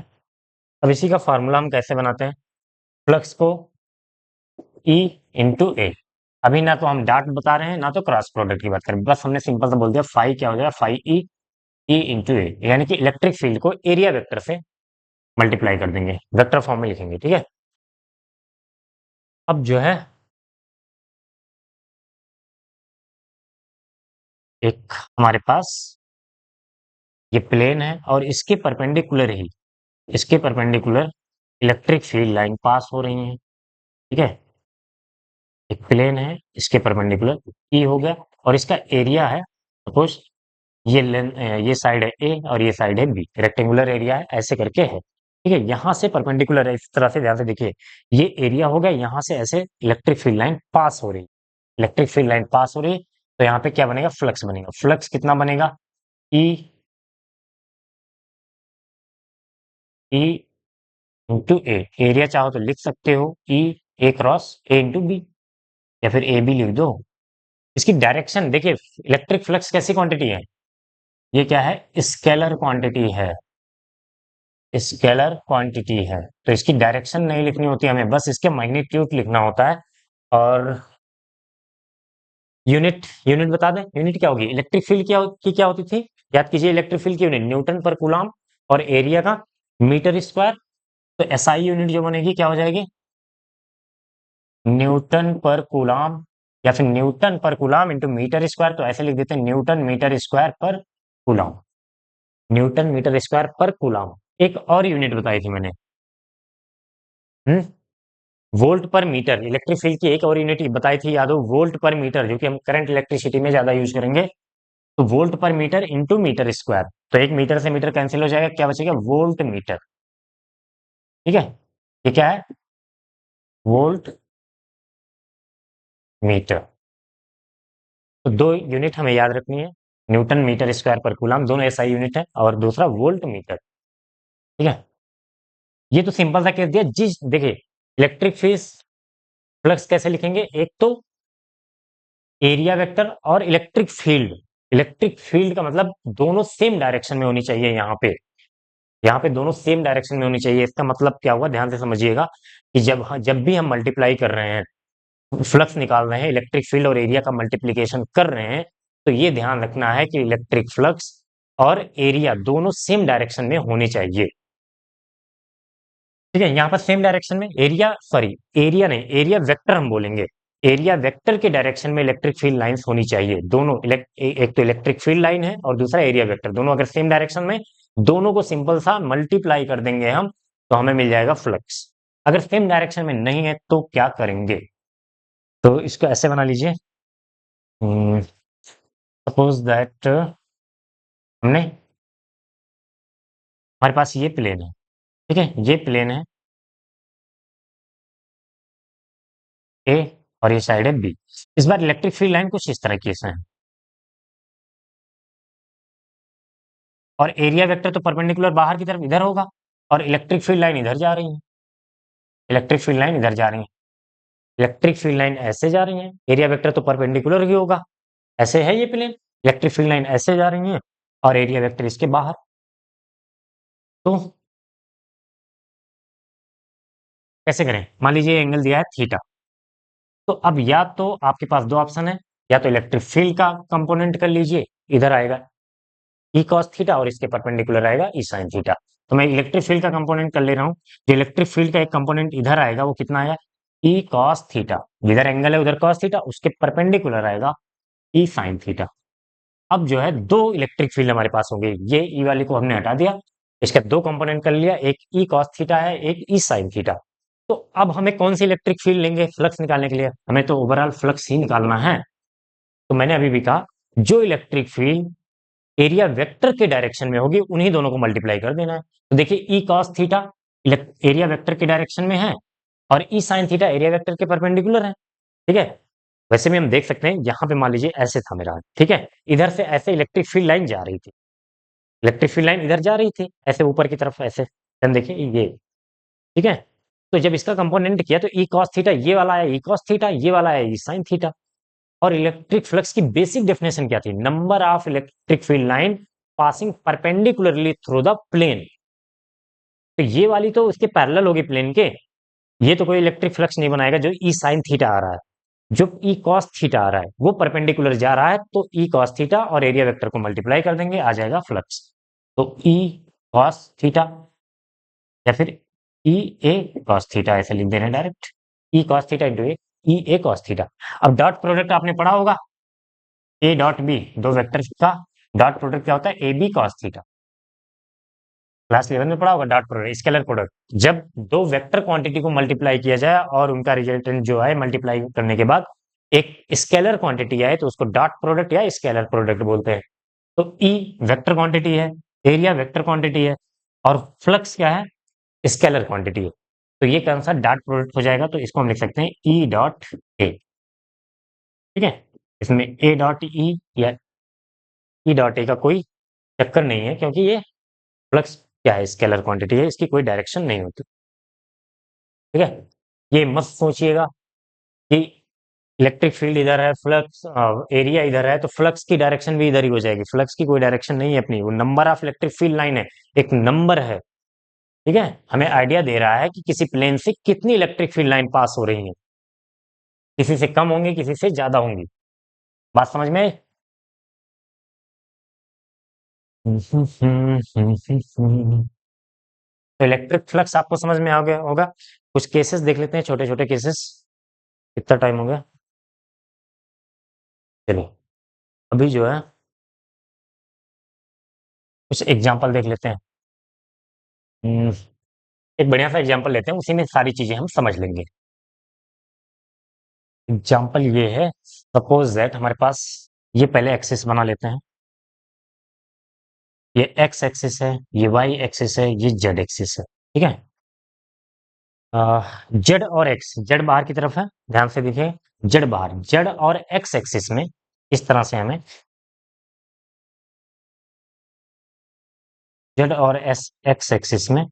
अब इसी का फॉर्मूला हम कैसे बनाते हैं? फ्लक्स को E इंटू ए, अभी ना तो हम डॉट बता रहे हैं ना तो क्रॉस प्रोडक्ट की बात करें, बस हमने सिंपल सा बोल दिया फाई क्या हो जाएगा, फाई ई इंटू ए, यानी कि इलेक्ट्रिक फील्ड को एरिया वेक्टर से मल्टीप्लाई कर देंगे, वेक्टर फॉर्म में लिखेंगे, ठीक है। अब जो है एक हमारे पास ये प्लेन है और इसके परपेंडिकुलर इलेक्ट्रिक फील्ड लाइन पास हो रही है, ठीक है। एक प्लेन है, इसके परपेंडिकुलर ई हो गया, और इसका एरिया है सपोज ये लेंथ, ये साइड है ए और ये साइड है बी, रेक्टेंगुलर एरिया है, ऐसे करके है, ठीक है। यहाँ से परपेंडिकुलर है, इस तरह से ध्यान से देखिए, ये एरिया हो गया, यहाँ से ऐसे इलेक्ट्रिक फील्ड लाइन पास हो रही है, इलेक्ट्रिक फील्ड लाइन पास हो रही है, तो यहाँ पे क्या बनेगा, फ्लक्स बनेगा। फ्लक्स कितना बनेगा, ई ई इंटू ए, एरिया चाहो तो लिख सकते हो ई ए क्रॉस ए इंटू बी, या फिर ए बी लिख दो। इसकी डायरेक्शन देखिए, इलेक्ट्रिक फ्लक्स कैसी क्वांटिटी है, ये क्या है, स्केलर क्वांटिटी है, स्केलर क्वांटिटी है, तो इसकी डायरेक्शन नहीं लिखनी होती हमें, बस इसके मैग्नीट्यूड लिखना होता है। और यूनिट यूनिट बता दें, यूनिट क्या होगी, इलेक्ट्रिक फील्ड क्या होती थी, याद कीजिए, इलेक्ट्रिक फील्ड की यूनिट न्यूटन पर कूलम और एरिया का मीटर स्क्वायर, तो एसआई यूनिट जो बनेगी क्या हो जाएगी, न्यूटन पर कूलम, या फिर न्यूटन पर कूलम इंटू मीटर स्क्वायर, तो ऐसे लिख देते हैं न्यूटन मीटर स्क्वायर पर कूलम, न्यूटन मीटर स्क्वायर पर कूलम। एक और यूनिट बताई थी मैंने, हम्म, वोल्ट पर मीटर, इलेक्ट्रिक फील्ड की एक और यूनिट बताई थी, याद हो, वोल्ट पर मीटर, जो कि हम करंट इलेक्ट्रिसिटी में ज्यादा यूज करेंगे, तो वोल्ट पर मीटर इंटू मीटर स्क्वायर, तो एक मीटर से मीटर कैंसिल हो जाएगा, क्या बचेगा, वोल्ट मीटर, ठीक है। ये क्या है, वोल्ट मीटर। तो दो यूनिट हमें याद रखनी है, न्यूटन मीटर स्क्वायर पर कूलम, दोनों एसआई यूनिट है, और दूसरा वोल्ट मीटर, ठीक है। ये तो सिंपल सा केस दिया, जिस देखिए इलेक्ट्रिक फील्ड फ्लक्स कैसे लिखेंगे, एक तो एरिया वेक्टर और इलेक्ट्रिक फील्ड का मतलब दोनों सेम डायरेक्शन में होनी चाहिए, यहाँ पे दोनों सेम डायरेक्शन में होनी चाहिए। इसका मतलब क्या हुआ, ध्यान से समझिएगा, कि जब भी हम मल्टीप्लाई कर रहे हैं, फ्लक्स निकाल रहे हैं, इलेक्ट्रिक फील्ड और एरिया का मल्टीप्लीकेशन कर रहे हैं, तो ये ध्यान रखना है कि इलेक्ट्रिक फ्लक्स और एरिया दोनों सेम डायरेक्शन में होने चाहिए, ठीक है। यहाँ पर सेम डायरेक्शन में एरिया नहीं, एरिया वेक्टर हम बोलेंगे, एरिया वेक्टर के डायरेक्शन में इलेक्ट्रिक फील्ड लाइंस होनी चाहिए, दोनों एक तो इलेक्ट्रिक फील्ड लाइन है और दूसरा एरिया वेक्टर, दोनों अगर सेम डायरेक्शन में, दोनों को सिंपल सा मल्टीप्लाई कर देंगे हम, तो हमें मिल जाएगा फ्लक्स। अगर सेम डायरेक्शन में नहीं है तो क्या करेंगे, तो इसको ऐसे बना लीजिए, सपोज दैट हमने, हमारे पास ये प्लेन है, ठीक है, ये प्लेन है ए और ये साइड है बी। इस बार इलेक्ट्रिक फील्ड लाइन कुछ इस तरह की है, और एरिया वेक्टर तो परपेंडिकुलर बाहर की तरफ इधर होगा, और इलेक्ट्रिक फील्ड लाइन इधर जा रही है, इलेक्ट्रिक फील्ड लाइन इधर जा रही है, इलेक्ट्रिक फील्ड लाइन ऐसे जा रही है, एरिया वेक्टर तो परपेंडिकुलर ही होगा, ऐसे है ये प्लेन, इलेक्ट्रिक फील्ड लाइन ऐसे जा रही है और एरिया वेक्टर इसके बाहर, तो कैसे करें, मान लीजिए एंगल दिया है थीटा, तो अब या तो आपके पास दो ऑप्शन है, या तो इलेक्ट्रिक फील्ड का कंपोनेंट कर लीजिए, इधर आएगा ई कॉस थीटा और इसके परपेंडिकुलर आएगा ई साइन थीटा, तो मैं इलेक्ट्रिक फील्ड का कंपोनेंट कर ले रहा हूँ, जो इलेक्ट्रिक फील्ड का एक कंपोनेंट इधर आएगा वो कितना आएगा, ई कॉस थीटा, जिधर एंगल है उधर कॉस थीटा, उसके परपेंडिकुलर आएगा ई साइन थीटा। अब जो है दो इलेक्ट्रिक फील्ड हमारे पास होंगे, ये ई वाली को हमने हटा दिया, इसका दो कंपोनेंट कर लिया, एक ई कॉस थीटा है, एक ई साइन थीटा। तो अब हमें कौन सी इलेक्ट्रिक फील्ड लेंगे फ्लक्स निकालने के लिए, हमें तो ओवरऑल फ्लक्स ही निकालना है, तो मैंने अभी भी कहा, जो इलेक्ट्रिक फील्ड एरिया वेक्टर के डायरेक्शन में होगी उन्हीं दोनों को मल्टीप्लाई कर देना है, तो देखिए ई कॉस थीटा एरिया वेक्टर के डायरेक्शन में है, और ई साइन थीटा एरिया वेक्टर के परपेंडिकुलर है, ठीक है। वैसे भी हम देख सकते हैं, यहाँ पे मान लीजिए ऐसे था मेरा, ठीक है, इधर से ऐसे इलेक्ट्रिक फील्ड लाइन जा रही थी, इलेक्ट्रिक फील्ड लाइन इधर जा रही थी ऐसे ऊपर की तरफ ऐसे, देखिए ये, ठीक है। तो जब इसका कंपोनेंट किया तो ई कॉस थीटा ये वाला है, ई कॉस थीटा ये वाला है, ई साइन थीटा। और इलेक्ट्रिक फ्लक्स की बेसिक डेफिनेशन क्या थी, number of electric field line passing perpendicularly through the plane, तो ये वाली तो उसके पैरेलल होगी प्लेन के, ये तो कोई इलेक्ट्रिक फ्लक्स नहीं बनाएगा जो ई साइन थीटा आ रहा है, जो ई कॉस थीटा आ रहा है वो परपेंडिकुलर जा रहा है, तो ई कॉस थीटा और एरिया वेक्टर को मल्टीप्लाई कर देंगे, आ जाएगा फ्लक्स। तो ई कॉस थीटा या फिर ई ए कॉस थीटा ऐसे लिख दे रहे हैं direct, E cos theta into A cos theta. अब डॉट प्रोडक्ट आपने पढ़ा होगा, ए डॉट बी, दो वेक्टर का डॉट प्रोडक्ट क्या होता है, A B cos theta. Class 11 में पढ़ा होगा डॉट प्रोडक्ट, स्केलर प्रोडक्ट। जब दो वेक्टर क्वांटिटी को मल्टीप्लाई किया जाए और उनका रिजल्टेंट जो है मल्टीप्लाई करने के बाद एक स्केलर क्वांटिटी आए, तो उसको डॉट प्रोडक्ट या स्केलर प्रोडक्ट बोलते हैं। तो ई वेक्टर क्वांटिटी है, एरिया वेक्टर क्वांटिटी है, और फ्लक्स क्या है, स्केलर क्वांटिटी है। तो ये कौन सा डॉट प्रोडक्ट हो जाएगा, तो इसको हम लिख सकते हैं ई डॉट ए। ठीक है, इसमें ए डॉट ई या ई डॉट ए का कोई चक्कर नहीं है, क्योंकि ये फ्लक्स क्या है, स्केलर क्वांटिटी है, इसकी कोई डायरेक्शन नहीं होती। ठीक है, ये मत सोचिएगा कि इलेक्ट्रिक फील्ड इधर है, फ्लक्स एरिया इधर है, तो फ्लक्स की डायरेक्शन भी इधर ही हो जाएगी। फ्लक्स की कोई डायरेक्शन नहीं है अपनी, वो number of electric field line है, एक नंबर है। ठीक है, हमें आइडिया दे रहा है कि किसी प्लेन से कितनी इलेक्ट्रिक फील्ड लाइन पास हो रही है, किसी से कम होंगी, किसी से ज्यादा होंगी। बात समझ में आई? तो इलेक्ट्रिक फ्लक्स आपको समझ में आ गया होगा। कुछ केसेस देख लेते हैं, छोटे छोटे केसेस। कितना टाइम हो गया, चलिए अभी जो है कुछ एग्जांपल देख लेते हैं। हम्म, एक बढ़िया सा एग्जांपल लेते हैं, उसी में सारी चीजें हम समझ लेंगे। एग्जांपल ये है, सपोज दैट हमारे पास ये पहले एक्सिस बना लेते हैं। ये एक्स एक्सिस है, ये वाई एक्सिस है, ये जेड एक्सिस है। ठीक है, जेड और एक्स, जेड बाहर की तरफ है, ध्यान से देखिए, जेड बाहर, जेड और एक्स एक्सिस में इस तरह से हमें जेड और एस एक्स एक्सिस में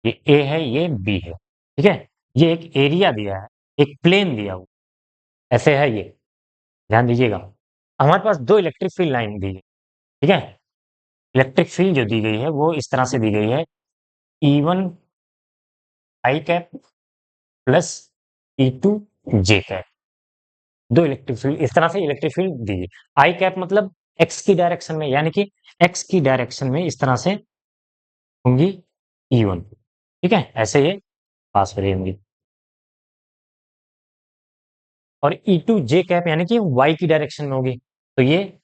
ये ए है, ये बी है। ठीक है, ये एक एरिया दिया है, एक प्लेन दिया हुआ ऐसे है ये, ध्यान दीजिएगा। हमारे पास दो इलेक्ट्रिक फील्ड लाइन दी है। ठीक है, इलेक्ट्रिक फील्ड जो दी गई है वो इस तरह से दी गई है, E one I cap plus E two J cap. दो इलेक्ट्रिक फील्ड इस तरह से इलेक्ट्रिक फील्ड दी है। आई कैप मतलब एक्स की डायरेक्शन में, यानी कि एक्स की डायरेक्शन में इस तरह से होंगी ई वन। ठीक है, ऐसे ये पास हो रही होंगी। और ई टू जे कैप यानी कि वाई की डायरेक्शन में होगी, तो ये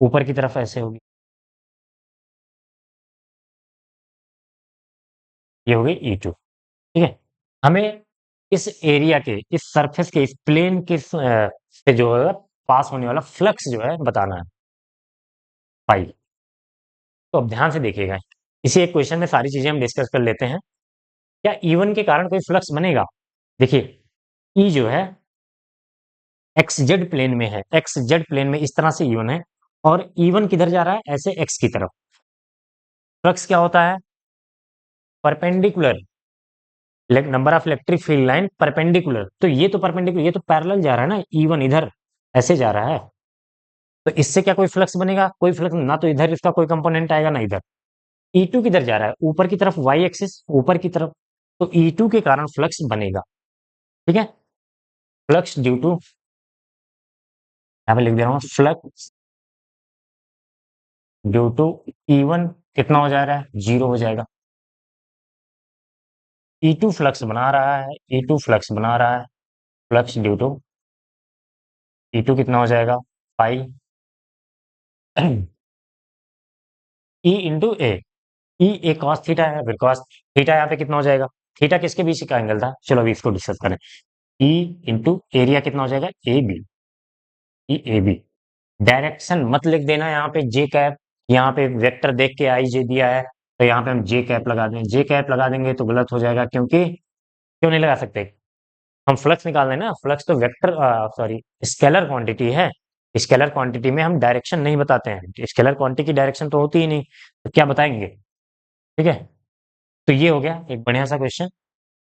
ऊपर की तरफ ऐसे होगी, ये होगी ई टू। ठीक है, हमें इस एरिया के, इस सरफेस के, इस प्लेन के से जो है पास होने वाला फ्लक्स जो है बताना है, पाई। तो अब ध्यान से देखिएगा, इसी एक क्वेश्चन में सारी चीजें हम डिस्कस कर लेते हैं। क्या E1 के कारण कोई फ्लक्स बनेगा? देखिए, ई जो है एक्स जेड प्लेन में है, एक्स जेड प्लेन में इस तरह से E1 है, और E1 किधर जा रहा है, ऐसे एक्स की तरफ। फ्लक्स क्या होता है, perpendicular, number of electric field line perpendicular. तो ये तो परपेंडिकुलर, ये तो पैरेलल जा रहा है ना, E1 इधर ऐसे जा रहा है, तो इससे क्या कोई फ्लक्स बनेगा? कोई फ्लक्स ना, तो इधर इसका कोई कंपोनेंट आएगा ना इधर। E2 किधर जा रहा है, ऊपर की तरफ, वाई एक्सिस ऊपर की तरफ, तो E2 के कारण फ्लक्स बनेगा। ठीक है, फ्लक्स ड्यू टू, यहां पे लिख दे रहा हूं, फ्लक्स ड्यू टू E1 कितना हो जा रहा है, 0 हो जाएगा। E2 फ्लक्स बना रहा है, E2 फ्लक्स बना रहा है, फ्लक्स ड्यू टू E2 कितना हो जाएगा, पाई E into A, E A cos theta है, फिर कॉस थीटा यहाँ पे कितना हो जाएगा, थीटा किसके बीच का एंगल था, चलो अभी इसको डिस्कस करें। ई इंटू एरिया कितना हो जाएगा, A B, E A B. Direction मत लिख देना यहाँ पे जे कैप, यहाँ पे वेक्टर देख के आई जे दिया है, तो यहाँ पे हम जे कैप लगा दें, जे कैप लगा देंगे तो गलत हो जाएगा, क्योंकि क्यों नहीं लगा सकते, हम फ्लक्स निकाल रहे हैं ना, फ्लक्स तो वेक्टर, सॉरी, स्केलर क्वांटिटी है। स्केलर क्वांटिटी में हम डायरेक्शन नहीं बताते हैं, स्केलर क्वांटिटी की डायरेक्शन तो होती ही नहीं, तो क्या बताएंगे। ठीक है, तो ये हो गया एक बढ़िया सा क्वेश्चन।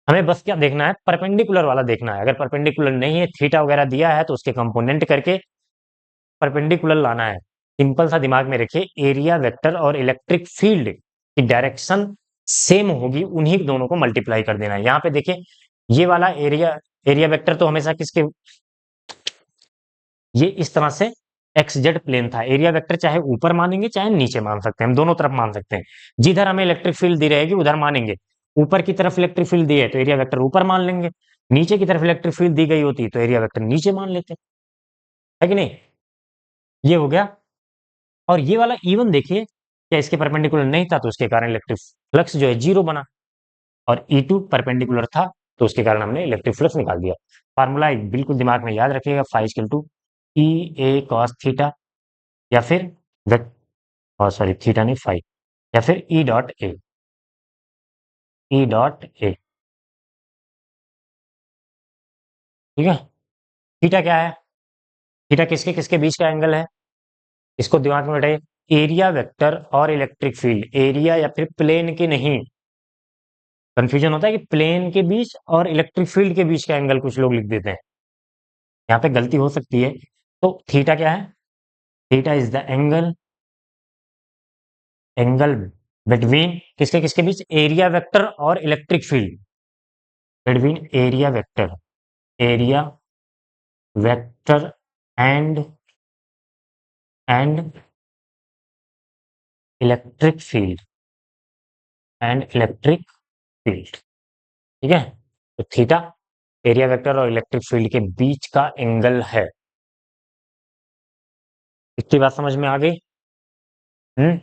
हमें बस क्या देखना है, परपेंडिकुलर वाला देखना है। अगर परपेंडिकुलर नहीं है, थीटा वगैरह दिया है, तो उसके कंपोनेंट करके परपेंडिकुलर लाना है। सिंपल सा दिमाग में रखिए, एरिया वेक्टर और इलेक्ट्रिक फील्ड की डायरेक्शन सेम होगी, उन्हीं दोनों को मल्टीप्लाई कर देना है। यहाँ पे देखिए, ये वाला एरिया, एरिया वेक्टर तो हमेशा किसके ये इस तरह से एक्स जेड प्लेन था। एरिया वेक्टर चाहे ऊपर मानेंगे चाहे नीचे मान सकते हैं, हम दोनों तरफ मान सकते हैं। जिधर हमें इलेक्ट्रिक फील्ड दी रहेगी उधर मानेंगे। ऊपर की तरफ इलेक्ट्रिक फील्ड दी है तो एरिया वेक्टर ऊपर मान लेंगे, नीचे की तरफ इलेक्ट्रिक फील्ड दी गई होती तो एरिया वेक्टर नीचे मान लेते हैं, है कि नहीं। ये हो गया। और ये वाला E1 देखिए, क्या इसके परपेंडिकुलर नहीं था तो उसके कारण इलेक्ट्रिक फ्लक्स जो है जीरो बना, और E2 परपेंडिकुलर था तो उसके कारण हमने इलेक्ट्रिक फ्लक्स निकाल दिया। फार्मूला बिल्कुल दिमाग में याद रखिएगा, phi equal to E A cos theta, या फिर सॉरी थीटा नहीं फाइव, या फिर E dot A, E dot A, ठीक है। थीटा क्या है, थीटा किसके किसके बीच का एंगल है, इसको दिमाग में बैठाइए। एरिया वेक्टर और इलेक्ट्रिक फील्ड, एरिया या फिर प्लेन के नहीं, कंफ्यूजन होता है कि प्लेन के बीच और इलेक्ट्रिक फील्ड के बीच का एंगल कुछ लोग लिख देते हैं, यहाँ पे गलती हो सकती है। तो थीटा क्या है, theta is the angle, angle between किसके किसके बीच, एरिया वेक्टर और electric field, between area vector, area vector and and electric field, and electric field, ठीक है। तो थीटा एरिया वेक्टर और इलेक्ट्रिक फील्ड के बीच का एंगल है। इतनी बात समझ में आ गई। हम्म।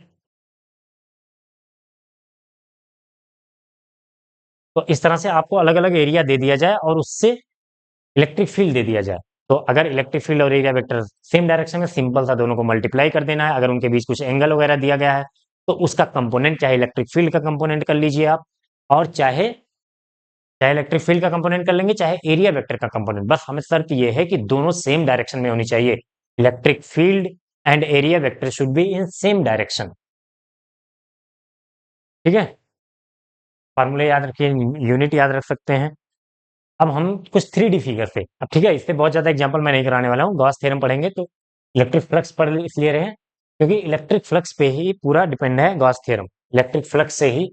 तो इस तरह से आपको अलग अलग एरिया दे दिया जाए और उससे इलेक्ट्रिक फील्ड दे दिया जाए, तो अगर इलेक्ट्रिक फील्ड और एरिया वेक्टर सेम डायरेक्शन में, सिंपल सा दोनों को मल्टीप्लाई कर देना है। अगर उनके बीच कुछ एंगल वगैरह दिया गया है तो उसका कंपोनेंट चाहे इलेक्ट्रिक फील्ड का कंपोनेंट कर लीजिए आप, और चाहे चाहे इलेक्ट्रिक फील्ड का कंपोनेंट कर लेंगे, चाहे एरिया वेक्टर का कंपोनेंट। बस हमें शर्त ये है कि दोनों सेम डायरेक्शन में होनी चाहिए, electric field and area vector should be in same direction, ठीक है। फार्मूले याद रखिए, यूनिट याद रख सकते हैं। अब हम कुछ 3D फिगर से, अब ठीक है, इस पे बहुत ज्यादा एग्जांपल मैं नहीं कराने वाला हूँ, गॉस थ्योरम पढ़ेंगे तो इलेक्ट्रिक फ्लक्स पढ़ इसलिए रहे हैं क्योंकि इलेक्ट्रिक फ्लक्स पे ही पूरा डिपेंड है गॉस थ्योरम। इलेक्ट्रिक फ्लक्स से ही,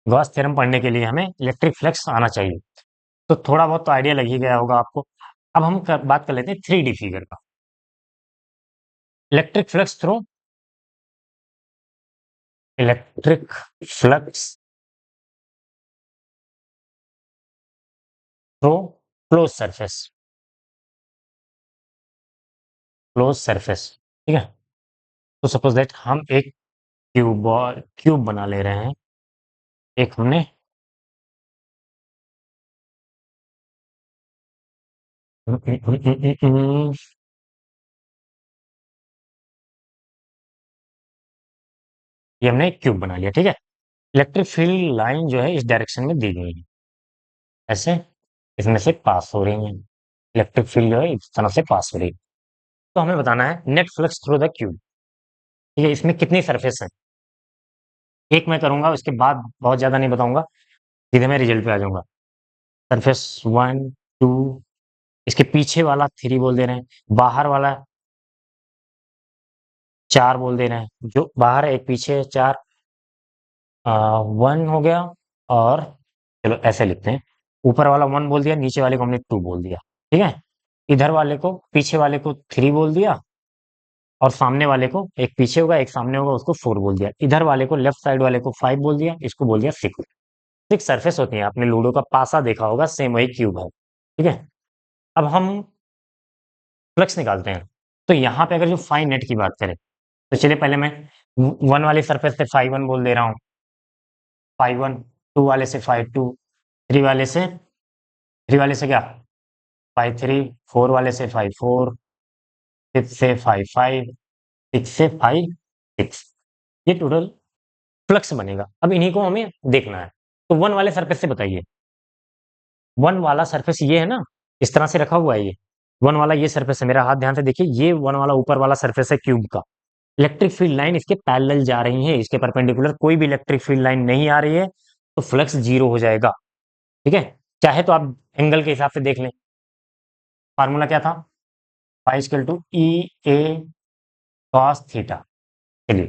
गॉस थ्योरम पढ़ने के लिए हमें इलेक्ट्रिक फ्लक्स आना चाहिए, तो थोड़ा बहुत तो आइडिया लग ही गया होगा आपको। अब हम बात कर लेते हैं 3D फिगर का। Electric flux through, electric flux through close surface, close surface, ठीक है। तो सपोज दैट हम एक क्यूब बना ले रहे हैं, एक हमने ये हमने एक क्यूब बना लिया, ठीक है। इलेक्ट्रिक फील्ड लाइन जो है इस डायरेक्शन में दी गई है, ऐसे इसमें से पास हो रही है, इलेक्ट्रिक फील्ड जो है इस तरह से पास हो रही है। तो हमें बताना है net flux through the cube, ठीक है। इसमें कितनी सरफेस है, एक मैं करूंगा, उसके बाद बहुत ज्यादा नहीं बताऊंगा, सीधे मैं रिजल्ट पे आ जाऊंगा। सरफेस वन, टू, इसके पीछे वाला थ्री बोल दे रहे हैं, बाहर वाला चार बोल दे रहे हैं, जो बाहर है एक पीछे है, चार, वन हो गया। और चलो ऐसे लिखते हैं, ऊपर वाला वन बोल दिया, नीचे वाले को हमने टू बोल दिया, ठीक है। इधर वाले को, पीछे वाले को थ्री बोल दिया, और सामने वाले को, एक पीछे होगा एक सामने होगा, उसको फोर बोल दिया। इधर वाले को, लेफ्ट साइड वाले को फाइव बोल दिया, इसको बोल दिया सिक्स। सिक्स सरफेस होती है, आपने लूडो का पासा देखा होगा, सेम वही क्यूब है, ठीक है। अब हम फ्लक्स निकालते हैं। तो यहाँ पे अगर जो फाइव नेट की बात करें तो चलिए पहले मैं वन वाली सरफेस से फाइव वन बोल दे रहा हूँ, फाइव वन, टू वाले से फाइव टू, थ्री वाले से, थ्री वाले से क्या, फाइव थ्री, फोर वाले से फाइव फोर, फिफ्थ से फाइव फाइव, सिक्स से फाइव सिक्स। ये टोटल फ्लक्स बनेगा। अब इन्हीं को हमें देखना है। तो वन वाले सरफेस से बताइए, वन वाला सरफेस ये है ना, इस तरह से रखा हुआ है ये, वन वाला ये सरफेस है, मेरा हाथ ध्यान से देखिए, ये वन वाला ऊपर वाला सरफेस है क्यूब का। इलेक्ट्रिक फील्ड लाइन इसके पैरेलल जा रही है, इसके परपेंडिकुलर कोई भी इलेक्ट्रिक फील्ड लाइन नहीं आ रही है, तो फ्लक्स जीरो हो जाएगा, ठीक है। चाहे तो आप एंगल के हिसाब से देख लें, फार्मूला क्या था, phi equal to E A cos theta. चलिए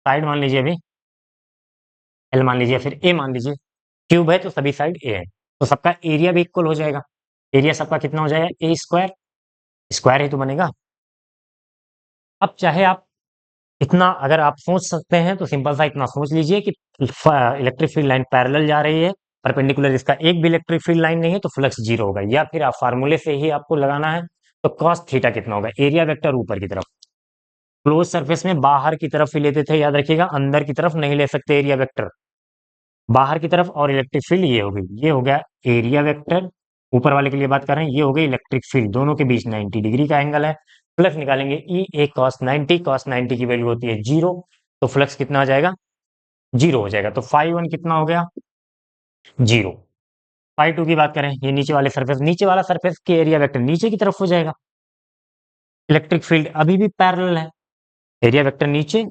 साइड मान लीजिए, अभी एल मान लीजिए, फिर ए मान लीजिए, क्यूब है तो सभी साइड ए है, तो सबका एरिया भी इक्वल हो जाएगा। एरिया सबका कितना हो जाएगा, ए स्क्वायर, स्क्वायर ही तो बनेगा। अब चाहे आप इतना अगर आप सोच सकते हैं तो सिंपल सा इतना सोच लीजिए कि इलेक्ट्रिक फील्ड लाइन पैरेलल जा रही है, परपेंडिकुलर इसका एक भी इलेक्ट्रिक फील्ड लाइन नहीं है, तो फ्लक्स जीरो होगा। या फिर आप फार्मूले से ही आपको लगाना है, तो कॉस थीटा कितना होगा, एरिया वेक्टर ऊपर की तरफ, क्लोज सरफेस में बाहर की तरफ ही लेते थे, याद रखिएगा, अंदर की तरफ नहीं ले सकते एरिया वेक्टर, बाहर की तरफ। और इलेक्ट्रिक फील्ड ये हो गई, ये हो गया एरिया वेक्टर, ऊपर वाले के लिए बात कर रहे हैं, ये हो गई इलेक्ट्रिक फील्ड, दोनों के बीच 90 डिग्री का एंगल है। फ्लक्स निकालेंगे, ई ए कॉस 90, कॉस 90 की वैल्यू होती है जीरो, तो फ्लक्स कितना आ जाएगा, जीरो हो जाएगा। तो फाइव वन कितना हो गया, जीरो। फाइव टू की बात करें, ये नीचे वाले सरफेस, नीचे वाला सरफेस के एरिया वेक्टर नीचे की तरफ हो जाएगा, इलेक्ट्रिक फील्ड अभी भी पैरेलल है, एरिया वेक्टर नीचे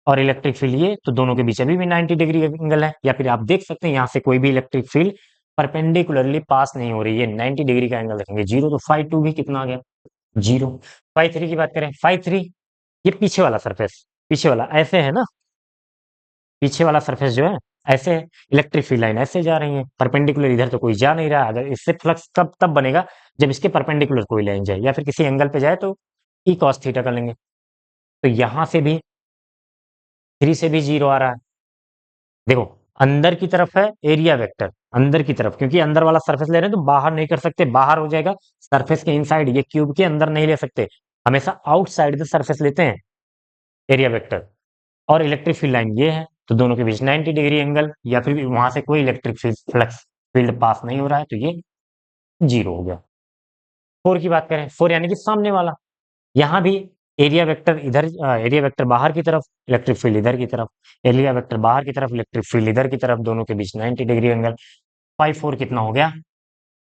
और इलेक्ट्रिक फील्ड ये, तो दोनों के बीच अभी भी 90 डिग्री एंगल है। या फिर आप देख सकते हैं यहाँ से कोई भी इलेक्ट्रिक फील्ड परपेंडिकुलरली पास नहीं हो रही है, 90 डिग्री का एंगल रखेंगे, जीरो। तो फाइव टू भी कितना आ गया, जीरो। फाइव थ्री की बात करें, फाइव थ्री ये पीछे वाला सरफेस, पीछे वाला ऐसे है ना, पीछे वाला सरफेस जो है ऐसे है, इलेक्ट्रिक फील्ड लाइन ऐसे जा रही है परपेंडिकुलर, इधर तो कोई जा नहीं रहा है। अगर इससे फ्लक्स कब तब बनेगा जब इसके परपेंडिकुलर कोई लाइन जाए या फिर किसी एंगल पे जाए, तो ई कॉस थीटा कर लेंगे। तो यहां से भी थ्री से भी जीरो आ रहा है। देखो, अंदर की तरफ है एरिया वेक्टर, अंदर की तरफ, क्योंकि अंदर वाला सरफेस ले रहे हैं तो बाहर नहीं कर सकते, बाहर हो जाएगा सरफेस के इनसाइड, ये क्यूब के अंदर नहीं ले सकते, हमेशा आउटसाइड द सरफेस लेते हैं एरिया वेक्टर। और इलेक्ट्रिक फील्ड लाइन ये है, तो दोनों के बीच 90 डिग्री एंगल, या फिर वहां से कोई इलेक्ट्रिक फील्ड फ्लक्स फील्ड पास नहीं हो रहा है, तो ये जीरो हो गया। फोर की बात करें, फोर यानी कि सामने वाला, यहाँ भी एरिया वेक्टर इधर, एरिया वेक्टर बाहर की तरफ, इलेक्ट्रिक फील्ड इधर की तरफ, एरिया वेक्टर बाहर की तरफ, इलेक्ट्रिक फील्ड इधर की तरफ, दोनों के बीच 90 डिग्री एंगल। फाइव फोर कितना हो गया,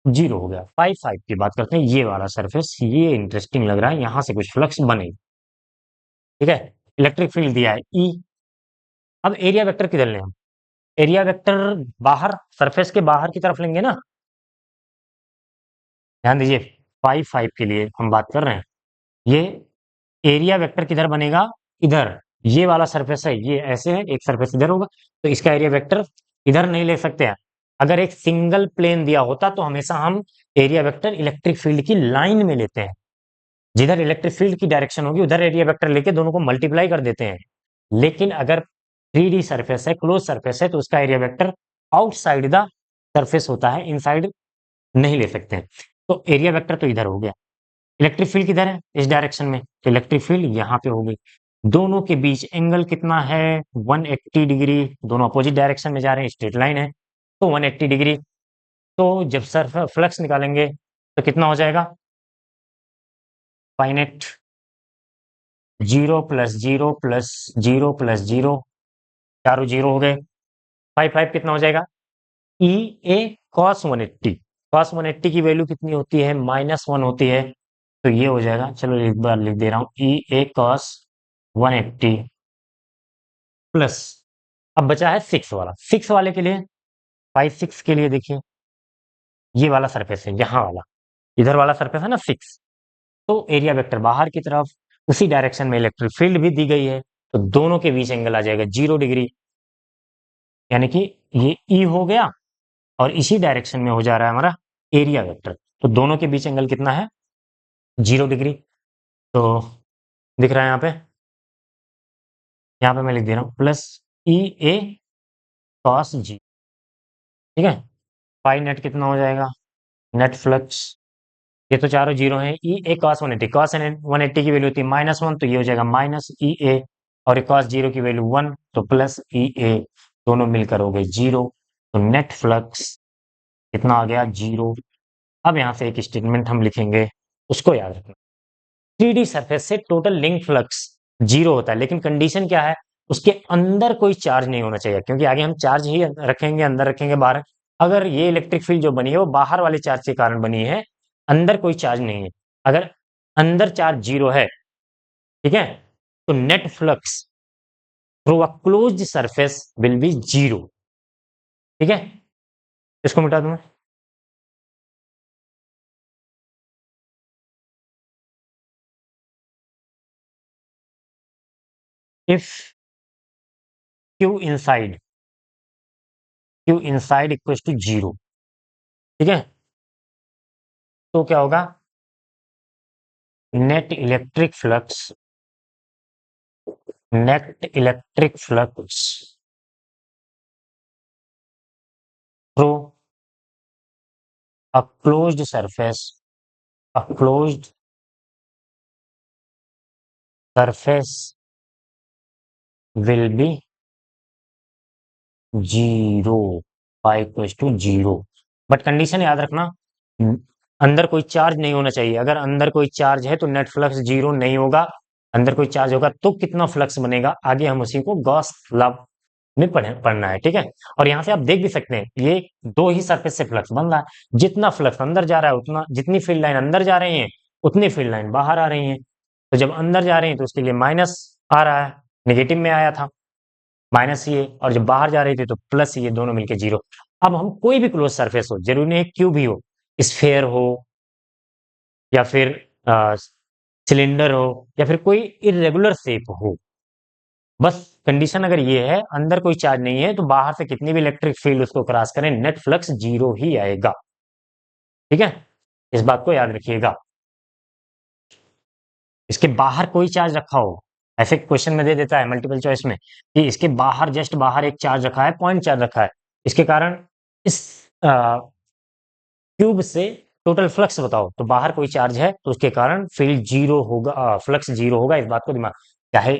जीरो हो गया। फाइव फाइव की बात करते हैं, ये वाला सरफेस, ये इंटरेस्टिंग लग रहा है, यहाँ से कुछ फ्लक्स बने, ठीक है। इलेक्ट्रिक फील्ड दिया है ई। अब एरिया वेक्टर किधर लें हम, एरिया वेक्टर बाहर, सरफेस के बाहर की तरफ लेंगे ना, ध्यान दीजिए, फाइव फाइव के लिए हम बात कर रहे हैं। ये एरिया वेक्टर किधर बनेगा, इधर, ये वाला सरफेस है, ये ऐसे है, एक सरफेस इधर होगा, तो इसका एरिया वेक्टर इधर नहीं ले सकते हैं। अगर एक सिंगल प्लेन दिया होता तो हमेशा हम एरिया वेक्टर इलेक्ट्रिक फील्ड की लाइन में लेते हैं, जिधर इलेक्ट्रिक फील्ड की डायरेक्शन होगी उधर एरिया वेक्टर लेके दोनों को मल्टीप्लाई कर देते हैं। लेकिन अगर 3D सरफेस है, क्लोज सरफेस है, तो उसका area vector outside the surface होता है, इनसाइड नहीं ले सकते हैं। तो एरिया वेक्टर तो इधर हो गया, इलेक्ट्रिक फील्ड किधर है, इस डायरेक्शन में, तो इलेक्ट्रिक फील्ड यहाँ पे होगी। दोनों के बीच एंगल कितना है, 180 डिग्री, दोनों अपोजिट डायरेक्शन में जा रहे हैं, स्ट्रेट लाइन है, तो 180 डिग्री। तो जब सर फ्लक्स निकालेंगे तो कितना हो जाएगा, phi net, zero plus zero plus zero plus zero, चारों जीरो हो गए। फाइव फाइव कितना हो जाएगा, ई ए कॉस 180, कॉस 180 की वैल्यू कितनी होती है, -1 होती है, तो ये हो जाएगा, चलो एक बार लिख दे रहा हूँ, ई ए कॉस 180 प्लस, अब बचा है सिक्स वाला, सिक्स वाले के लिए, फाइव सिक्स के लिए देखिए, ये वाला सरफेस है, यहाँ वाला, इधर वाला सरफेस है ना सिक्स, तो एरिया वेक्टर बाहर की तरफ, उसी डायरेक्शन में इलेक्ट्रिक फील्ड भी दी गई है, तो दोनों के बीच एंगल आ जाएगा 0 डिग्री, यानी कि ये ई हो गया, और इसी डायरेक्शन में हो जा रहा है हमारा एरिया वेक्टर, तो दोनों के बीच एंगल कितना है, 0 डिग्री। तो दिख रहा है यहाँ पे मैं लिख दे रहा हूँ, प्लस ई ए कॉस जी, ठीक है। पाई नेट कितना हो जाएगा, नेट फ्लक्स, ये तो चारों जीरो हैं, ई ए कॉस 180, कॉस 180 की वैल्यू होती है -1, तो ये हो जाएगा माइनस ई ए, और कॉस जीरो की वैल्यू 1, तो प्लस ई ए, दोनों मिलकर हो गए जीरो, तो नेट फ्लक्स कितना आ गया, जीरो। अब यहाँ से एक स्टेटमेंट हम लिखेंगे, उसको याद रखना, 3D सरफेस से टोटल लिंक फ्लक्स जीरो होता है, लेकिन कंडीशन क्या है, उसके अंदर कोई चार्ज नहीं होना चाहिए, क्योंकि आगे हम चार्ज ही रखेंगे, अंदर रखेंगे, बाहर। अगर ये इलेक्ट्रिक फील्ड जो बनी है वो बाहर वाले चार्ज के कारण बनी है, अंदर कोई चार्ज नहीं है। अगर अंदर चार्ज जीरो है, ठीक है, तो net flux through a closed surface will be zero, ठीक है। इसको मिटा दूं मैं, if Q inside equal to zero, ठीक है, तो क्या होगा, net electric flux through a closed surface a closed surface will be zero, y equals to zero. But condition याद रखना, अंदर कोई चार्ज नहीं होना चाहिए। अगर अंदर कोई चार्ज है तो नेट फ्लक्स जीरो नहीं होगा। अंदर कोई चार्ज होगा तो कितना फ्लक्स बनेगा, आगे हम उसी को गॉस लॉ में पढ़ना है, ठीक है। और यहाँ से आप देख भी सकते हैं, ये दो ही सरफेस से फ्लक्स बन रहा है। जितना फ्लक्स अंदर जा रहा है उतना, जितनी फील्ड लाइन अंदर जा रही है उतनी फील्ड लाइन बाहर आ रही है। तो जब अंदर जा रही है तो उसके लिए माइनस आ रहा है, नेगेटिव में आया था माइनस ये, और जब बाहर जा रही थी तो प्लस ये, दोनों मिलके जीरो। अब हम कोई भी क्लोज सरफेस हो, जरूरी नहीं क्यूब ही हो, स्फेयर हो या फिर सिलेंडर हो या फिर कोई इरेगुलर शेप हो, बस कंडीशन अगर ये है अंदर कोई चार्ज नहीं है तो बाहर से कितनी भी इलेक्ट्रिक फील्ड उसको क्रॉस करें नेट फ्लक्स जीरो ही आएगा, ठीक है। इस बात को याद रखिएगा। इसके बाहर कोई चार्ज रखा हो, ऐसे क्वेश्चन में दे देता है मल्टीपल चॉइस में कि इसके बाहर, जस्ट बाहर एक चार्ज रखा है, पॉइंट चार्ज रखा है, इसके कारण इस क्यूब से टोटल फ्लक्स बताओ, तो बाहर कोई चार्ज है तो उसके कारण फील्ड जीरो होगा, फ्लक्स जीरो होगा। इस बात को दिमाग, चाहे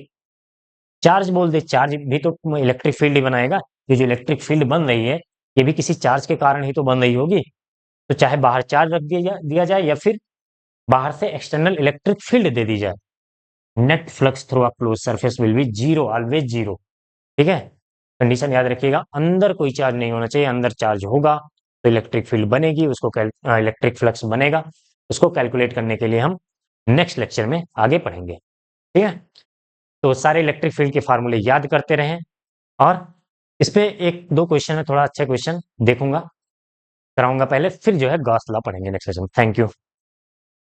चार्ज बोल दे, चार्ज भी तो इलेक्ट्रिक फील्ड ही बनाएगा। ये जो इलेक्ट्रिक फील्ड बन रही है ये भी किसी चार्ज के कारण ही तो बन रही होगी। तो चाहे बाहर चार्ज रख दिया जाए या फिर बाहर से एक्सटर्नल इलेक्ट्रिक फील्ड दे दी जाए, net flux through a close surface will be zero, always zero, ठीक है। कंडीशन याद रखिएगा, अंदर कोई चार्ज नहीं होना चाहिए, अंदर चार्ज होगा तो इलेक्ट्रिक फील्ड बनेगी, उसको इलेक्ट्रिक फ्लक्स बनेगा। उसको कैलकुलेट करने के लिए हम नेक्स्ट लेक्चर में आगे पढ़ेंगे, ठीक है। तो सारे इलेक्ट्रिक फील्ड के फार्मूले याद करते रहें, और इस पे एक दो क्वेश्चन है, थोड़ा अच्छा क्वेश्चन देखूंगा, कराऊंगा पहले, फिर जो है गॉस लॉ पढ़ेंगे नेक्स्ट सेशन। Thank you.